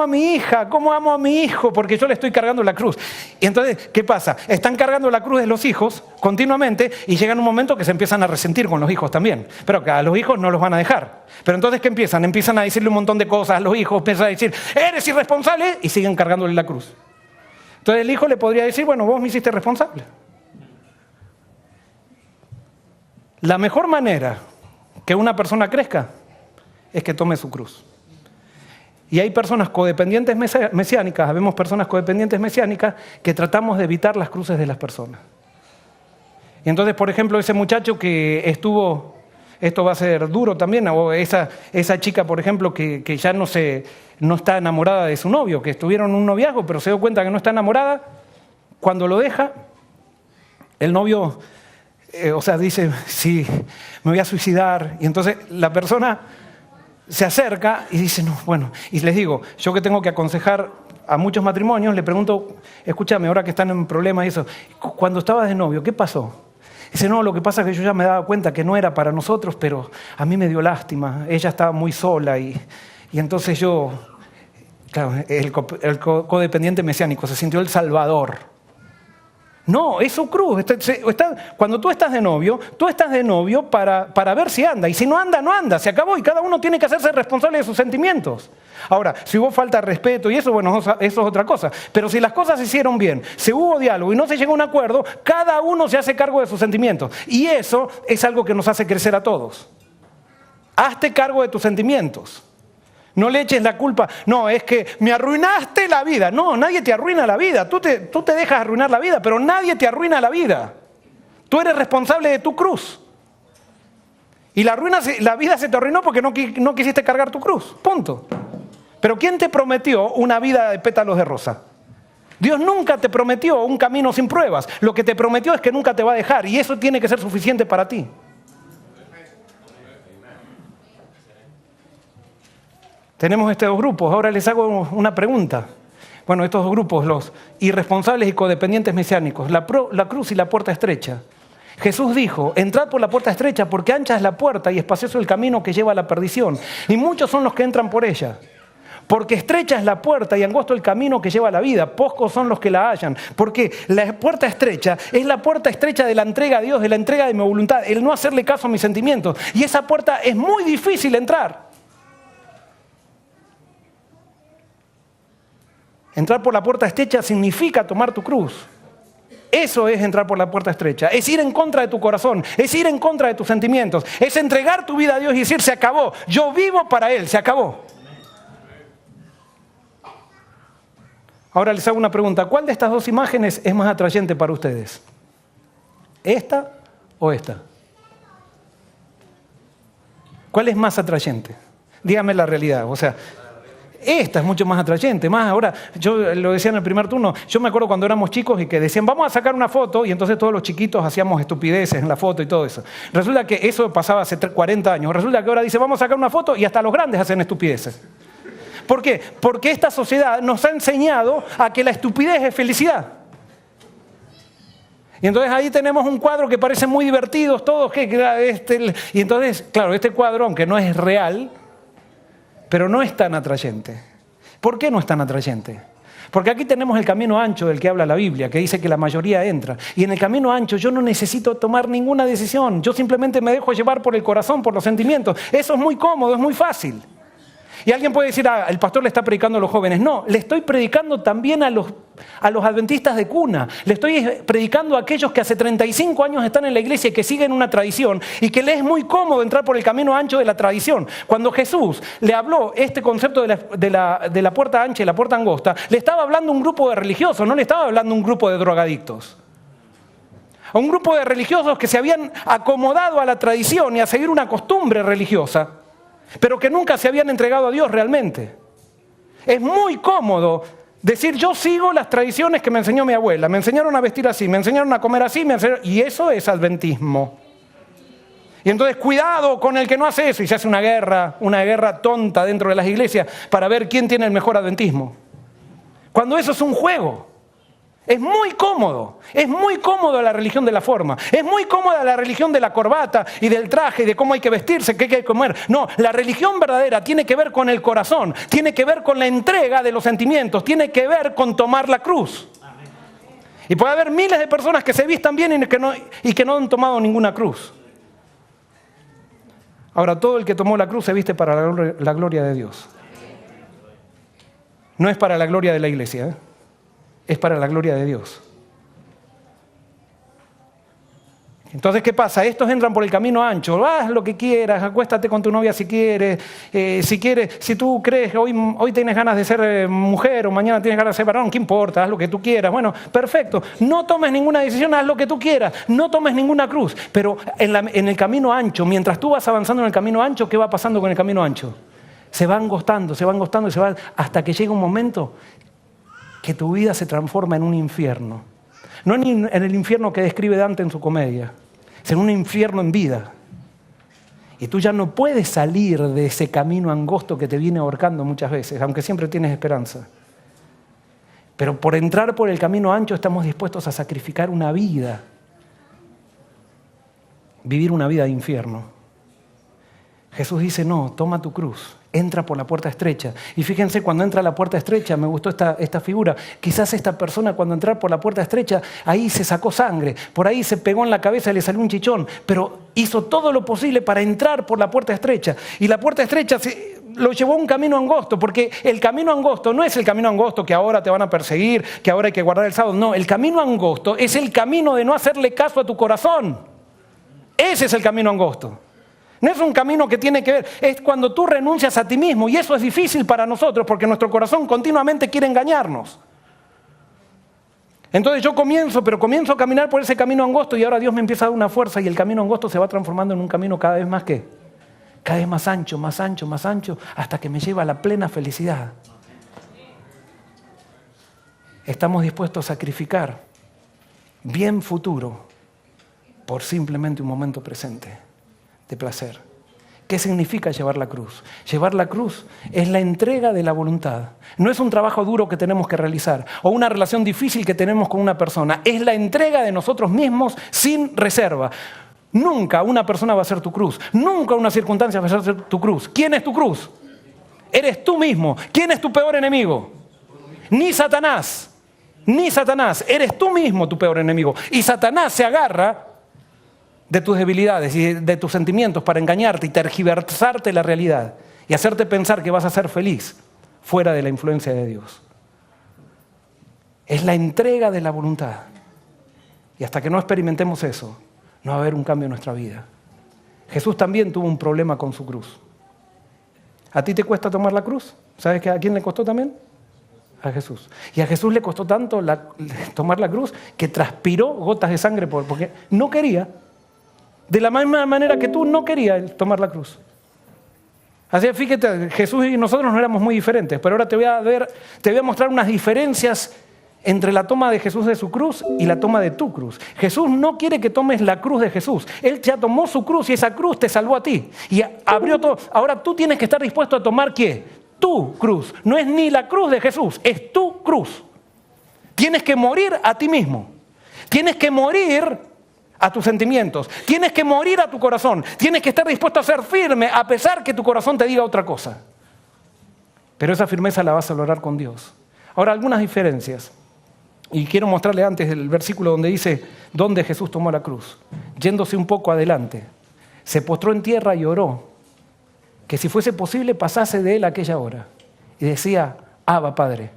a mi hija? ¿Cómo amo a mi hijo? Porque yo le estoy cargando la cruz. Y entonces, ¿qué pasa? Están cargando la cruz de los hijos continuamente y llega un momento que se empiezan a resentir con los hijos también. Pero que a los hijos no los van a dejar. Pero entonces, ¿qué empiezan? Empiezan a decirle un montón de cosas a los hijos, empiezan a decir, eres irresponsable, y siguen cargándole la cruz. Entonces el hijo le podría decir, bueno, vos me hiciste responsable. La mejor manera que una persona crezca es que tome su cruz. Y hay personas codependientes mesiánicas, habemos personas codependientes mesiánicas que tratamos de evitar las cruces de las personas. Y entonces, por ejemplo, ese muchacho que esto va a ser duro también, o esa chica, por ejemplo, que ya no está enamorada de su novio, que estuvieron en un noviazgo, pero se dio cuenta que no está enamorada, cuando lo deja, el novio dice, sí, me voy a suicidar. Y entonces la persona se acerca y dice, no, bueno, y les digo, yo que tengo que aconsejar a muchos matrimonios, le pregunto, escúchame, ahora que están en problemas y eso, cuando estabas de novio, ¿qué pasó? Dice, no, lo que pasa es que yo ya me daba cuenta que no era para nosotros, pero a mí me dio lástima, ella estaba muy sola y entonces yo, claro, el codependiente mesiánico se sintió el salvador. No, es su cruz. Cuando tú estás de novio para ver si anda. Y si no anda, no anda. Se acabó y cada uno tiene que hacerse responsable de sus sentimientos. Ahora, si hubo falta de respeto y eso, bueno, eso es otra cosa. Pero si las cosas se hicieron bien, se hubo diálogo y no se llegó a un acuerdo, cada uno se hace cargo de sus sentimientos. Y eso es algo que nos hace crecer a todos. Hazte cargo de tus sentimientos. No le eches la culpa. No, es que me arruinaste la vida. No, nadie te arruina la vida. Tú te dejas arruinar la vida, pero nadie te arruina la vida. Tú eres responsable de tu cruz. Y la vida se te arruinó porque no quisiste cargar tu cruz. Punto. Pero ¿quién te prometió una vida de pétalos de rosa? Dios nunca te prometió un camino sin pruebas. Lo que te prometió es que nunca te va a dejar. Y eso tiene que ser suficiente para ti. Tenemos estos dos grupos. Ahora les hago una pregunta. Bueno, estos dos grupos, los irresponsables y codependientes mesiánicos, la cruz y la puerta estrecha. Jesús dijo, entrad por la puerta estrecha porque ancha es la puerta y espacioso el camino que lleva a la perdición. Y muchos son los que entran por ella. Porque estrecha es la puerta y angosto el camino que lleva a la vida. Pocos son los que la hallan. Porque la puerta estrecha es la puerta estrecha de la entrega a Dios, de la entrega de mi voluntad, el no hacerle caso a mis sentimientos. Y esa puerta es muy difícil entrar. Entrar por la puerta estrecha significa tomar tu cruz. Eso es entrar por la puerta estrecha. Es ir en contra de tu corazón. Es ir en contra de tus sentimientos. Es entregar tu vida a Dios y decir, se acabó. Yo vivo para Él, se acabó. Ahora les hago una pregunta. ¿Cuál de estas dos imágenes es más atrayente para ustedes? ¿Esta o esta? ¿Cuál es más atrayente? Dígame la realidad. O sea, esta es mucho más atrayente. Más ahora, yo lo decía en el primer turno, yo me acuerdo cuando éramos chicos y que decían, vamos a sacar una foto, y entonces todos los chiquitos hacíamos estupideces en la foto y todo eso. Resulta que eso pasaba hace 40 años. Resulta que ahora dice, vamos a sacar una foto y hasta los grandes hacen estupideces. ¿Por qué? Porque esta sociedad nos ha enseñado a que la estupidez es felicidad. Y entonces ahí tenemos un cuadro que parece muy divertido, todos, y entonces, claro, este cuadro, aunque no es real, pero no es tan atrayente. ¿Por qué no es tan atrayente? Porque aquí tenemos el camino ancho del que habla la Biblia, que dice que la mayoría entra. Y en el camino ancho yo no necesito tomar ninguna decisión. Yo simplemente me dejo llevar por el corazón, por los sentimientos. Eso es muy cómodo, es muy fácil. Y alguien puede decir, el pastor le está predicando a los jóvenes. No, le estoy predicando también a los adventistas de cuna. Le estoy predicando a aquellos que hace 35 años están en la iglesia y que siguen una tradición y que les es muy cómodo entrar por el camino ancho de la tradición. Cuando Jesús le habló este concepto de la puerta ancha y la puerta angosta, le estaba hablando a un grupo de religiosos, no le estaba hablando a un grupo de drogadictos. A un grupo de religiosos que se habían acomodado a la tradición y a seguir una costumbre religiosa, pero que nunca se habían entregado a Dios realmente. Es muy cómodo decir, yo sigo las tradiciones que me enseñó mi abuela, me enseñaron a vestir así, me enseñaron a comer así, y eso es adventismo. Y entonces cuidado con el que no hace eso, y se hace una guerra tonta dentro de las iglesias para ver quién tiene el mejor adventismo. Cuando eso es un juego. Es muy cómodo la religión de la forma, es muy cómoda la religión de la corbata y del traje y de cómo hay que vestirse, qué hay que comer. No, la religión verdadera tiene que ver con el corazón, tiene que ver con la entrega de los sentimientos, tiene que ver con tomar la cruz. Y puede haber miles de personas que se vistan bien y que no han tomado ninguna cruz. Ahora, todo el que tomó la cruz se viste para la gloria de Dios. No es para la gloria de la iglesia, ¿eh? Es para la gloria de Dios. Entonces, ¿qué pasa? Estos entran por el camino ancho. Haz lo que quieras, acuéstate con tu novia si quieres. Si tú crees que hoy tienes ganas de ser mujer o mañana tienes ganas de ser varón, ¿qué importa? Haz lo que tú quieras. Bueno, perfecto. No tomes ninguna decisión, haz lo que tú quieras. No tomes ninguna cruz. Pero en el camino ancho, mientras tú vas avanzando en el camino ancho, ¿qué va pasando con el camino ancho? Se va angostando hasta que llega un momento que tu vida se transforma en un infierno. No en el infierno que describe Dante en su comedia, sino un infierno en vida. Y tú ya no puedes salir de ese camino angosto que te viene ahorcando muchas veces, aunque siempre tienes esperanza. Pero por entrar por el camino ancho estamos dispuestos a sacrificar una vida, vivir una vida de infierno. Jesús dice, no, toma tu cruz. Entra por la puerta estrecha. Y fíjense, cuando entra a la puerta estrecha, me gustó esta figura. Quizás esta persona cuando entró por la puerta estrecha, ahí se sacó sangre, por ahí se pegó en la cabeza y le salió un chichón, pero hizo todo lo posible para entrar por la puerta estrecha. Y la puerta estrecha lo llevó a un camino angosto, porque el camino angosto no es el camino angosto que ahora te van a perseguir, que ahora hay que guardar el sábado. No, el camino angosto es el camino de no hacerle caso a tu corazón. Ese es el camino angosto. No es un camino que tiene que ver, es cuando tú renuncias a ti mismo. Y eso es difícil para nosotros porque nuestro corazón continuamente quiere engañarnos. Entonces yo comienzo a caminar por ese camino angosto y ahora Dios me empieza a dar una fuerza y el camino angosto se va transformando en un camino cada vez más ¿qué? Cada vez más ancho, más ancho, más ancho, hasta que me lleva a la plena felicidad. Estamos dispuestos a sacrificar bien futuro por simplemente un momento presente de placer. ¿Qué significa llevar la cruz? Llevar la cruz es la entrega de la voluntad. No es un trabajo duro que tenemos que realizar o una relación difícil que tenemos con una persona. Es la entrega de nosotros mismos sin reserva. Nunca una persona va a ser tu cruz. Nunca una circunstancia va a ser tu cruz. ¿Quién es tu cruz? Eres tú mismo. ¿Quién es tu peor enemigo? Ni Satanás. Ni Satanás. Eres tú mismo tu peor enemigo. Y Satanás se agarra de tus debilidades y de tus sentimientos para engañarte y tergiversarte la realidad y hacerte pensar que vas a ser feliz fuera de la influencia de Dios. Es la entrega de la voluntad. Y hasta que no experimentemos eso, no va a haber un cambio en nuestra vida. Jesús también tuvo un problema con su cruz. ¿A ti te cuesta tomar la cruz? ¿Sabes a quién le costó también? A Jesús. Y a Jesús le costó tanto tomar la cruz que transpiró gotas de sangre porque no quería. De la misma manera que tú no querías tomar la cruz. Así que fíjate, Jesús y nosotros no éramos muy diferentes, pero ahora te voy a mostrar unas diferencias entre la toma de Jesús de su cruz y la toma de tu cruz. Jesús no quiere que tomes la cruz de Jesús. Él ya tomó su cruz y esa cruz te salvó a ti. Y abrió todo. Ahora tú tienes que estar dispuesto a tomar ¿qué? Tu cruz. No es ni la cruz de Jesús, es tu cruz. Tienes que morir a ti mismo. Tienes que morir a tus sentimientos. Tienes que morir a tu corazón. Tienes que estar dispuesto a ser firme a pesar que tu corazón te diga otra cosa. Pero esa firmeza la vas a lograr con Dios. Ahora, algunas diferencias. Y quiero mostrarle antes el versículo donde dice dónde Jesús tomó la cruz. Yéndose un poco adelante, se postró en tierra y oró que si fuese posible pasase de él aquella hora. Y decía, Abba, Padre,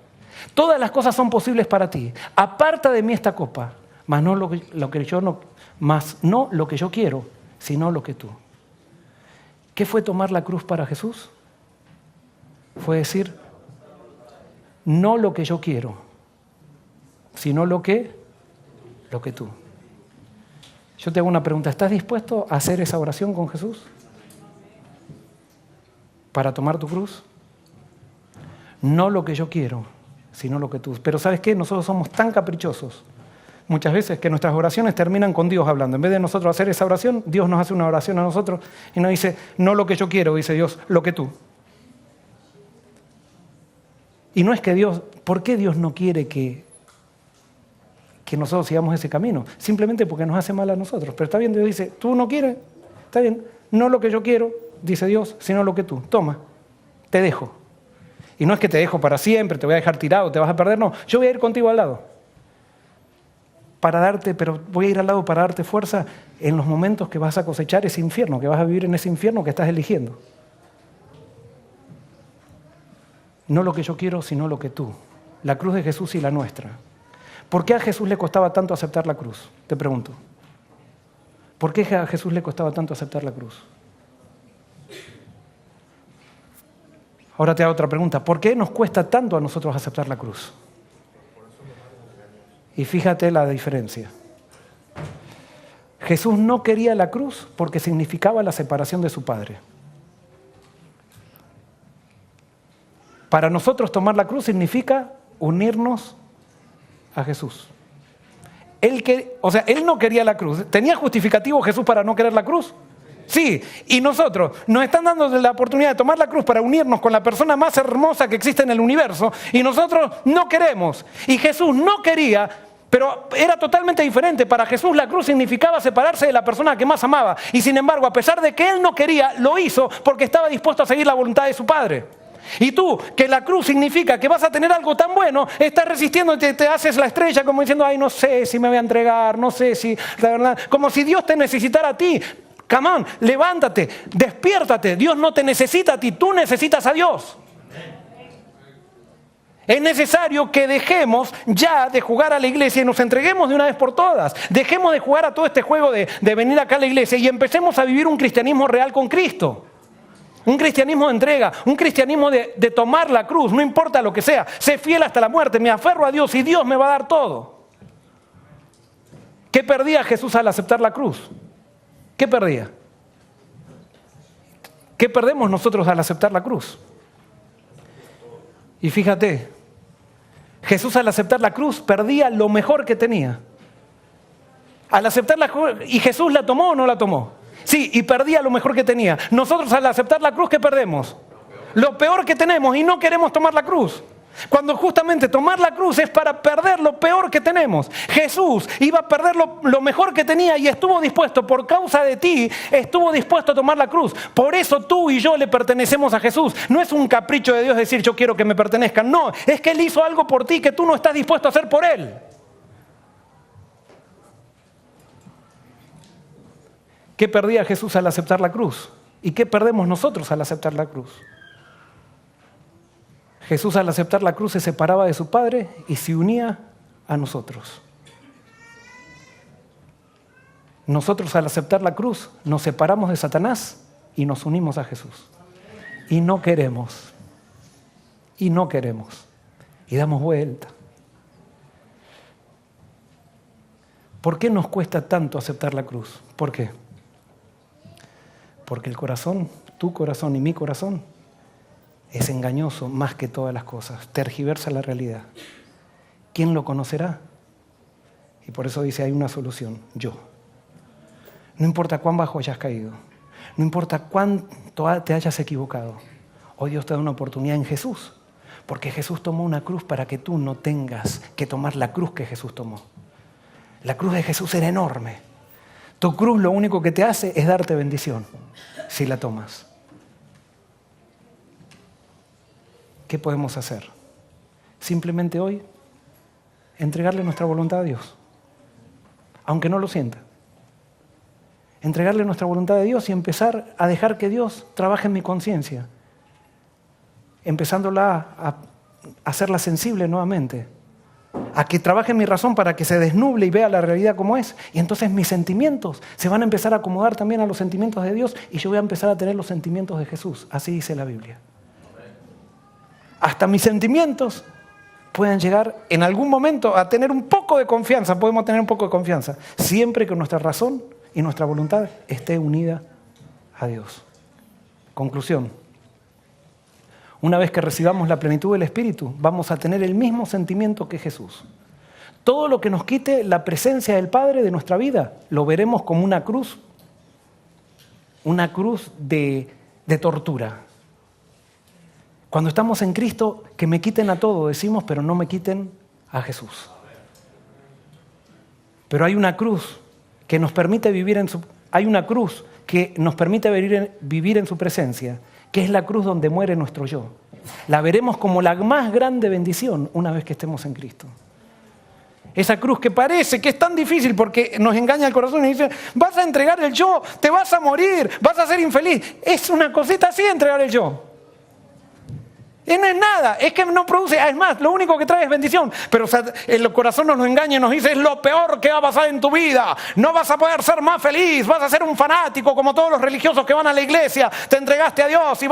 todas las cosas son posibles para ti. Aparta de mí esta copa, mas no lo que yo quiero, sino lo que tú. ¿Qué fue tomar la cruz para Jesús? Fue decir, no lo que yo quiero, sino lo que tú. Yo te hago una pregunta, ¿estás dispuesto a hacer esa oración con Jesús? Para tomar tu cruz. No lo que yo quiero, sino lo que tú. Pero ¿sabes qué? Nosotros somos tan caprichosos muchas veces que nuestras oraciones terminan con Dios hablando. En vez de nosotros hacer esa oración, Dios nos hace una oración a nosotros y nos dice, no lo que yo quiero, dice Dios, lo que tú. Y no es que Dios, ¿por qué Dios no quiere que nosotros sigamos ese camino? Simplemente porque nos hace mal a nosotros. Pero está bien, Dios dice, tú no quieres, está bien, no lo que yo quiero, dice Dios, sino lo que tú. Toma, te dejo. Y no es que te dejo para siempre, te voy a dejar tirado, te vas a perder, no. Yo voy a ir contigo al lado. Pero voy a ir al lado para darte fuerza en los momentos que vas a cosechar ese infierno, que vas a vivir en ese infierno que estás eligiendo. No lo que yo quiero, sino lo que tú. La cruz de Jesús y la nuestra. ¿Por qué a Jesús le costaba tanto aceptar la cruz? Te pregunto. ¿Por qué a Jesús le costaba tanto aceptar la cruz? Ahora te hago otra pregunta. ¿Por qué nos cuesta tanto a nosotros aceptar la cruz? Y fíjate la diferencia. Jesús no quería la cruz porque significaba la separación de su Padre. Para nosotros tomar la cruz significa unirnos a Jesús. Él no quería la cruz. ¿Tenía justificativo Jesús para no querer la cruz? Sí, y nosotros nos están dando la oportunidad de tomar la cruz para unirnos con la persona más hermosa que existe en el universo y nosotros no queremos. Y Jesús no quería, pero era totalmente diferente. Para Jesús la cruz significaba separarse de la persona que más amaba. Y sin embargo, a pesar de que él no quería, lo hizo porque estaba dispuesto a seguir la voluntad de su Padre. Y tú, que la cruz significa que vas a tener algo tan bueno, estás resistiendo y te haces la estrella como diciendo, ay, no sé si me voy a entregar, no sé si, la verdad, como si Dios te necesitara a ti. Come on, levántate, despiértate. Dios no te necesita a ti, tú necesitas a Dios. Es necesario que dejemos ya de jugar a la iglesia y nos entreguemos de una vez por todas. Dejemos de jugar a todo este juego de venir acá a la iglesia y empecemos a vivir un cristianismo real con Cristo. Un cristianismo de entrega, un cristianismo de tomar la cruz, no importa lo que sea. Sé fiel hasta la muerte, me aferro a Dios y Dios me va a dar todo. ¿Qué perdía Jesús al aceptar la cruz? ¿Qué perdía? ¿Qué perdemos nosotros al aceptar la cruz? Y fíjate, Jesús al aceptar la cruz perdía lo mejor que tenía. Al aceptar la cruz, ¿y Jesús la tomó o no la tomó? Sí, y perdía lo mejor que tenía. Nosotros al aceptar la cruz, ¿qué perdemos? Lo peor que tenemos y no queremos tomar la cruz. Cuando justamente tomar la cruz es para perder lo peor que tenemos. Jesús iba a perder lo mejor que tenía y estuvo dispuesto, por causa de ti, estuvo dispuesto a tomar la cruz. Por eso tú y yo le pertenecemos a Jesús. No es un capricho de Dios decir yo quiero que me pertenezcan. No, es que Él hizo algo por ti que tú no estás dispuesto a hacer por Él. ¿Qué perdía Jesús al aceptar la cruz? ¿Y qué perdemos nosotros al aceptar la cruz? Jesús al aceptar la cruz se separaba de su Padre y se unía a nosotros. Nosotros al aceptar la cruz nos separamos de Satanás y nos unimos a Jesús. Y no queremos. Y no queremos. Y damos vuelta. ¿Por qué nos cuesta tanto aceptar la cruz? ¿Por qué? Porque el corazón, tu corazón y mi corazón, es engañoso más que todas las cosas, tergiversa la realidad. ¿Quién lo conocerá? Y por eso dice, hay una solución, yo. No importa cuán bajo hayas caído, no importa cuánto te hayas equivocado, hoy Dios te da una oportunidad en Jesús, porque Jesús tomó una cruz para que tú no tengas que tomar la cruz que Jesús tomó. La cruz de Jesús era enorme. Tu cruz lo único que te hace es darte bendición, si la tomas. ¿Qué podemos hacer? Simplemente hoy, entregarle nuestra voluntad a Dios, aunque no lo sienta. Entregarle nuestra voluntad a Dios y empezar a dejar que Dios trabaje en mi conciencia, empezándola a hacerla sensible nuevamente, a que trabaje en mi razón para que se desnuble y vea la realidad como es. Y entonces mis sentimientos se van a empezar a acomodar también a los sentimientos de Dios y yo voy a empezar a tener los sentimientos de Jesús. Así dice la Biblia. Hasta mis sentimientos pueden llegar en algún momento a tener un poco de confianza, podemos tener un poco de confianza, siempre que nuestra razón y nuestra voluntad esté unida a Dios. Conclusión. Una vez que recibamos la plenitud del Espíritu, vamos a tener el mismo sentimiento que Jesús. Todo lo que nos quite la presencia del Padre de nuestra vida, lo veremos como una cruz de tortura. Cuando estamos en Cristo, que me quiten a todo, decimos, pero no me quiten a Jesús. Pero hay una cruz que nos permite vivir en su presencia, que es la cruz donde muere nuestro yo. La veremos como la más grande bendición una vez que estemos en Cristo. Esa cruz que parece que es tan difícil porque nos engaña el corazón y dice, vas a entregar el yo, te vas a morir, vas a ser infeliz. Es una cosita así entregar el yo. Y no es nada, es que no produce, es más, lo único que trae es bendición. Pero el corazón nos lo engaña y nos dice, es lo peor que va a pasar en tu vida. No vas a poder ser más feliz, vas a ser un fanático como todos los religiosos que van a la iglesia. Te entregaste a Dios y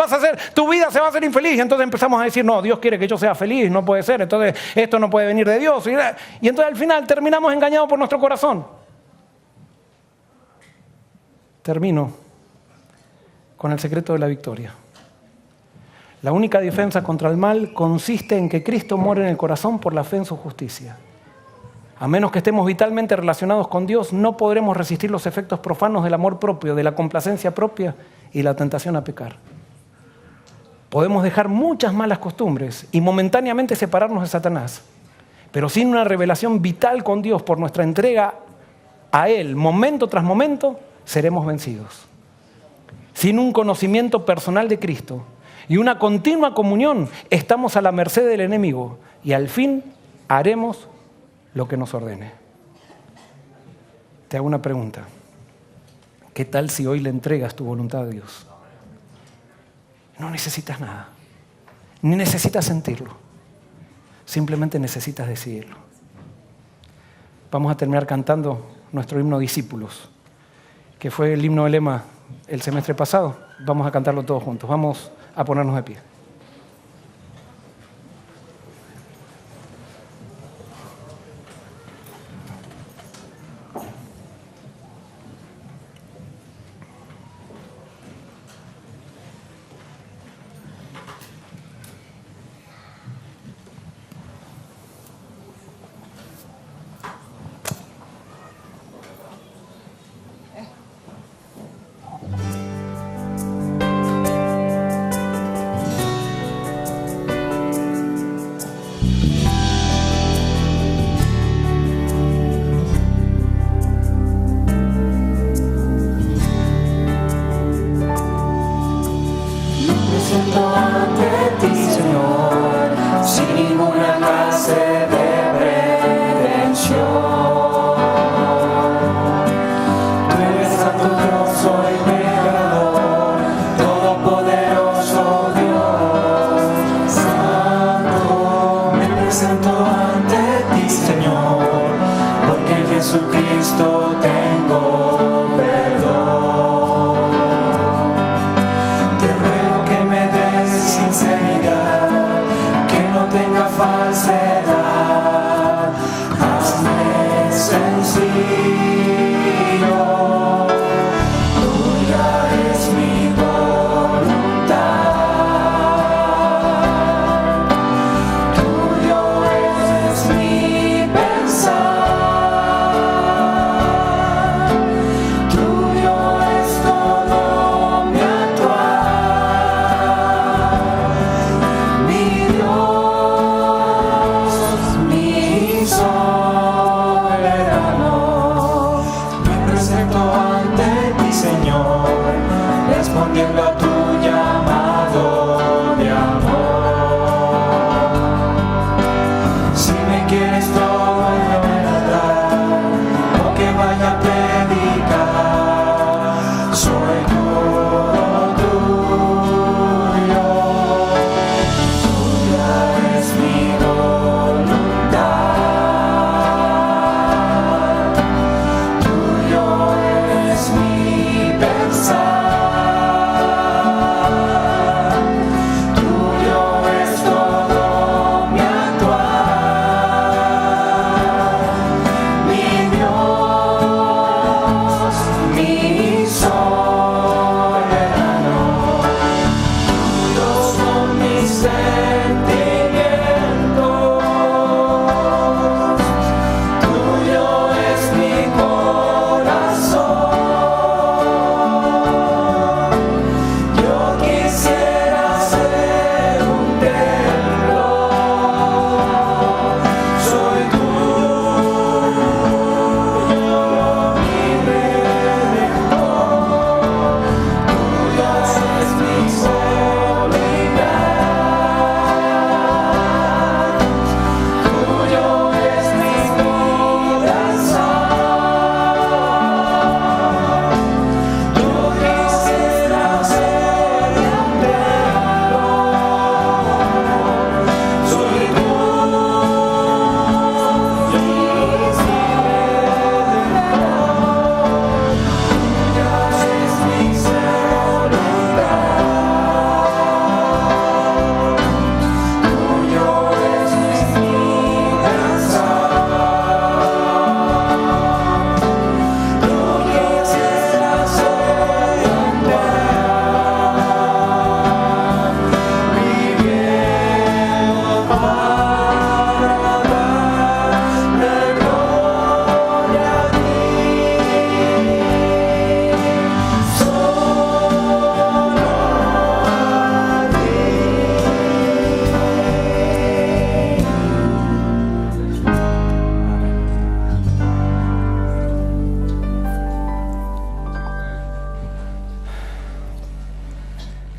tu vida se va a hacer infeliz. Entonces empezamos a decir, no, Dios quiere que yo sea feliz, no puede ser. Entonces esto no puede venir de Dios. Y entonces al final terminamos engañados por nuestro corazón. Termino con el secreto de la victoria. La única defensa contra el mal consiste en que Cristo muere en el corazón por la fe en su justicia. A menos que estemos vitalmente relacionados con Dios, no podremos resistir los efectos profanos del amor propio, de la complacencia propia y la tentación a pecar. Podemos dejar muchas malas costumbres y momentáneamente separarnos de Satanás, pero sin una revelación vital con Dios por nuestra entrega a Él, momento tras momento, seremos vencidos. Sin un conocimiento personal de Cristo y una continua comunión, estamos a la merced del enemigo y al fin haremos lo que nos ordene. Te hago una pregunta. ¿Qué tal si hoy le entregas tu voluntad a Dios? No necesitas nada, ni necesitas sentirlo. Simplemente necesitas decidirlo. Vamos a terminar cantando nuestro himno Discípulos, que fue el himno de lema el semestre pasado. Vamos a cantarlo todos juntos. Vamos a ponernos de pie.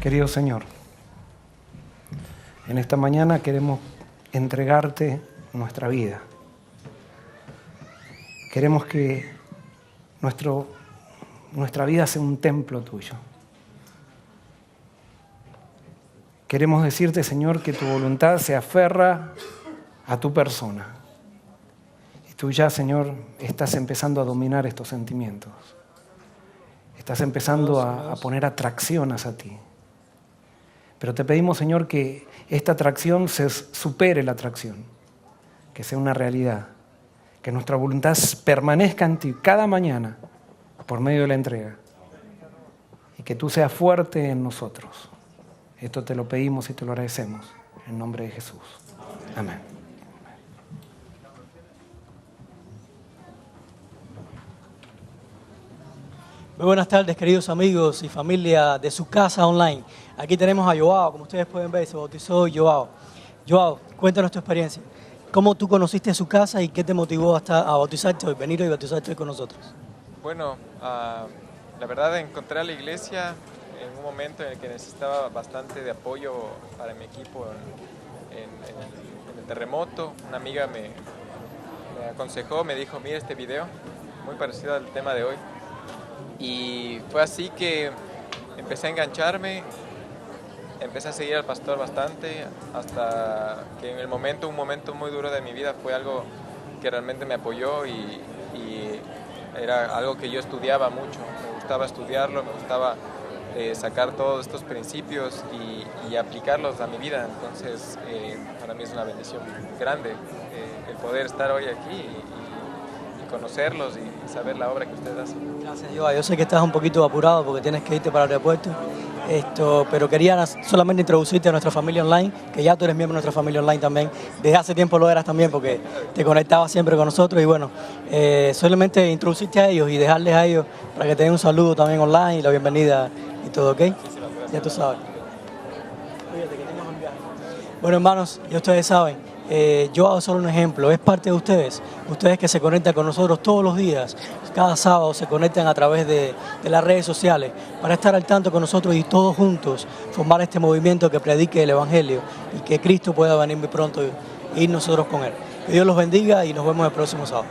Querido Señor, en esta mañana queremos entregarte nuestra vida. Queremos que nuestra vida sea un templo tuyo. Queremos decirte, Señor, que tu voluntad se aferra a tu persona. Y tú ya, Señor, estás empezando a dominar estos sentimientos. Estás empezando a poner atracción hacia ti. Pero te pedimos, Señor, que esta atracción se supere la atracción, que sea una realidad, que nuestra voluntad permanezca en ti cada mañana por medio de la entrega y que tú seas fuerte en nosotros. Esto te lo pedimos y te lo agradecemos en nombre de Jesús. Amén. Muy buenas tardes, queridos amigos y familia de su casa online. Aquí tenemos a Joao, como ustedes pueden ver, se bautizó Joao. Joao, cuéntanos tu experiencia. ¿Cómo tú conociste su casa y qué te motivó hasta a bautizarte hoy, venir y bautizarte hoy con nosotros? Bueno, la verdad encontré a la iglesia en un momento en el que necesitaba bastante de apoyo para mi equipo en el terremoto. Una amiga me aconsejó, me dijo, mira este video, muy parecido al tema de hoy. Y fue así que empecé a engancharme, empecé a seguir al pastor bastante, hasta que en un momento muy duro de mi vida fue algo que realmente me apoyó y era algo que yo estudiaba mucho. Me gustaba estudiarlo, me gustaba sacar todos estos principios y aplicarlos a mi vida. Entonces, para mí es una bendición grande el poder estar hoy aquí y conocerlos y saber la obra que ustedes hacen. Gracias, Joao. Yo sé que estás un poquito apurado porque tienes que irte para el aeropuerto, pero quería solamente introducirte a nuestra familia online, que ya tú eres miembro de nuestra familia online también. Desde hace tiempo lo eras también porque te conectabas siempre con nosotros y bueno, solamente introducirte a ellos y dejarles a ellos para que te den un saludo también online y la bienvenida y todo, ¿ok? Ya tú sabes. Cuídate, que tengas un viaje. Bueno, hermanos, ya ustedes saben, Joao es solo un ejemplo, es parte de ustedes que se conectan con nosotros todos los días, cada sábado se conectan a través de las redes sociales para estar al tanto con nosotros y todos juntos formar este movimiento que predique el Evangelio y que Cristo pueda venir muy pronto y ir nosotros con Él. Que Dios los bendiga y nos vemos el próximo sábado.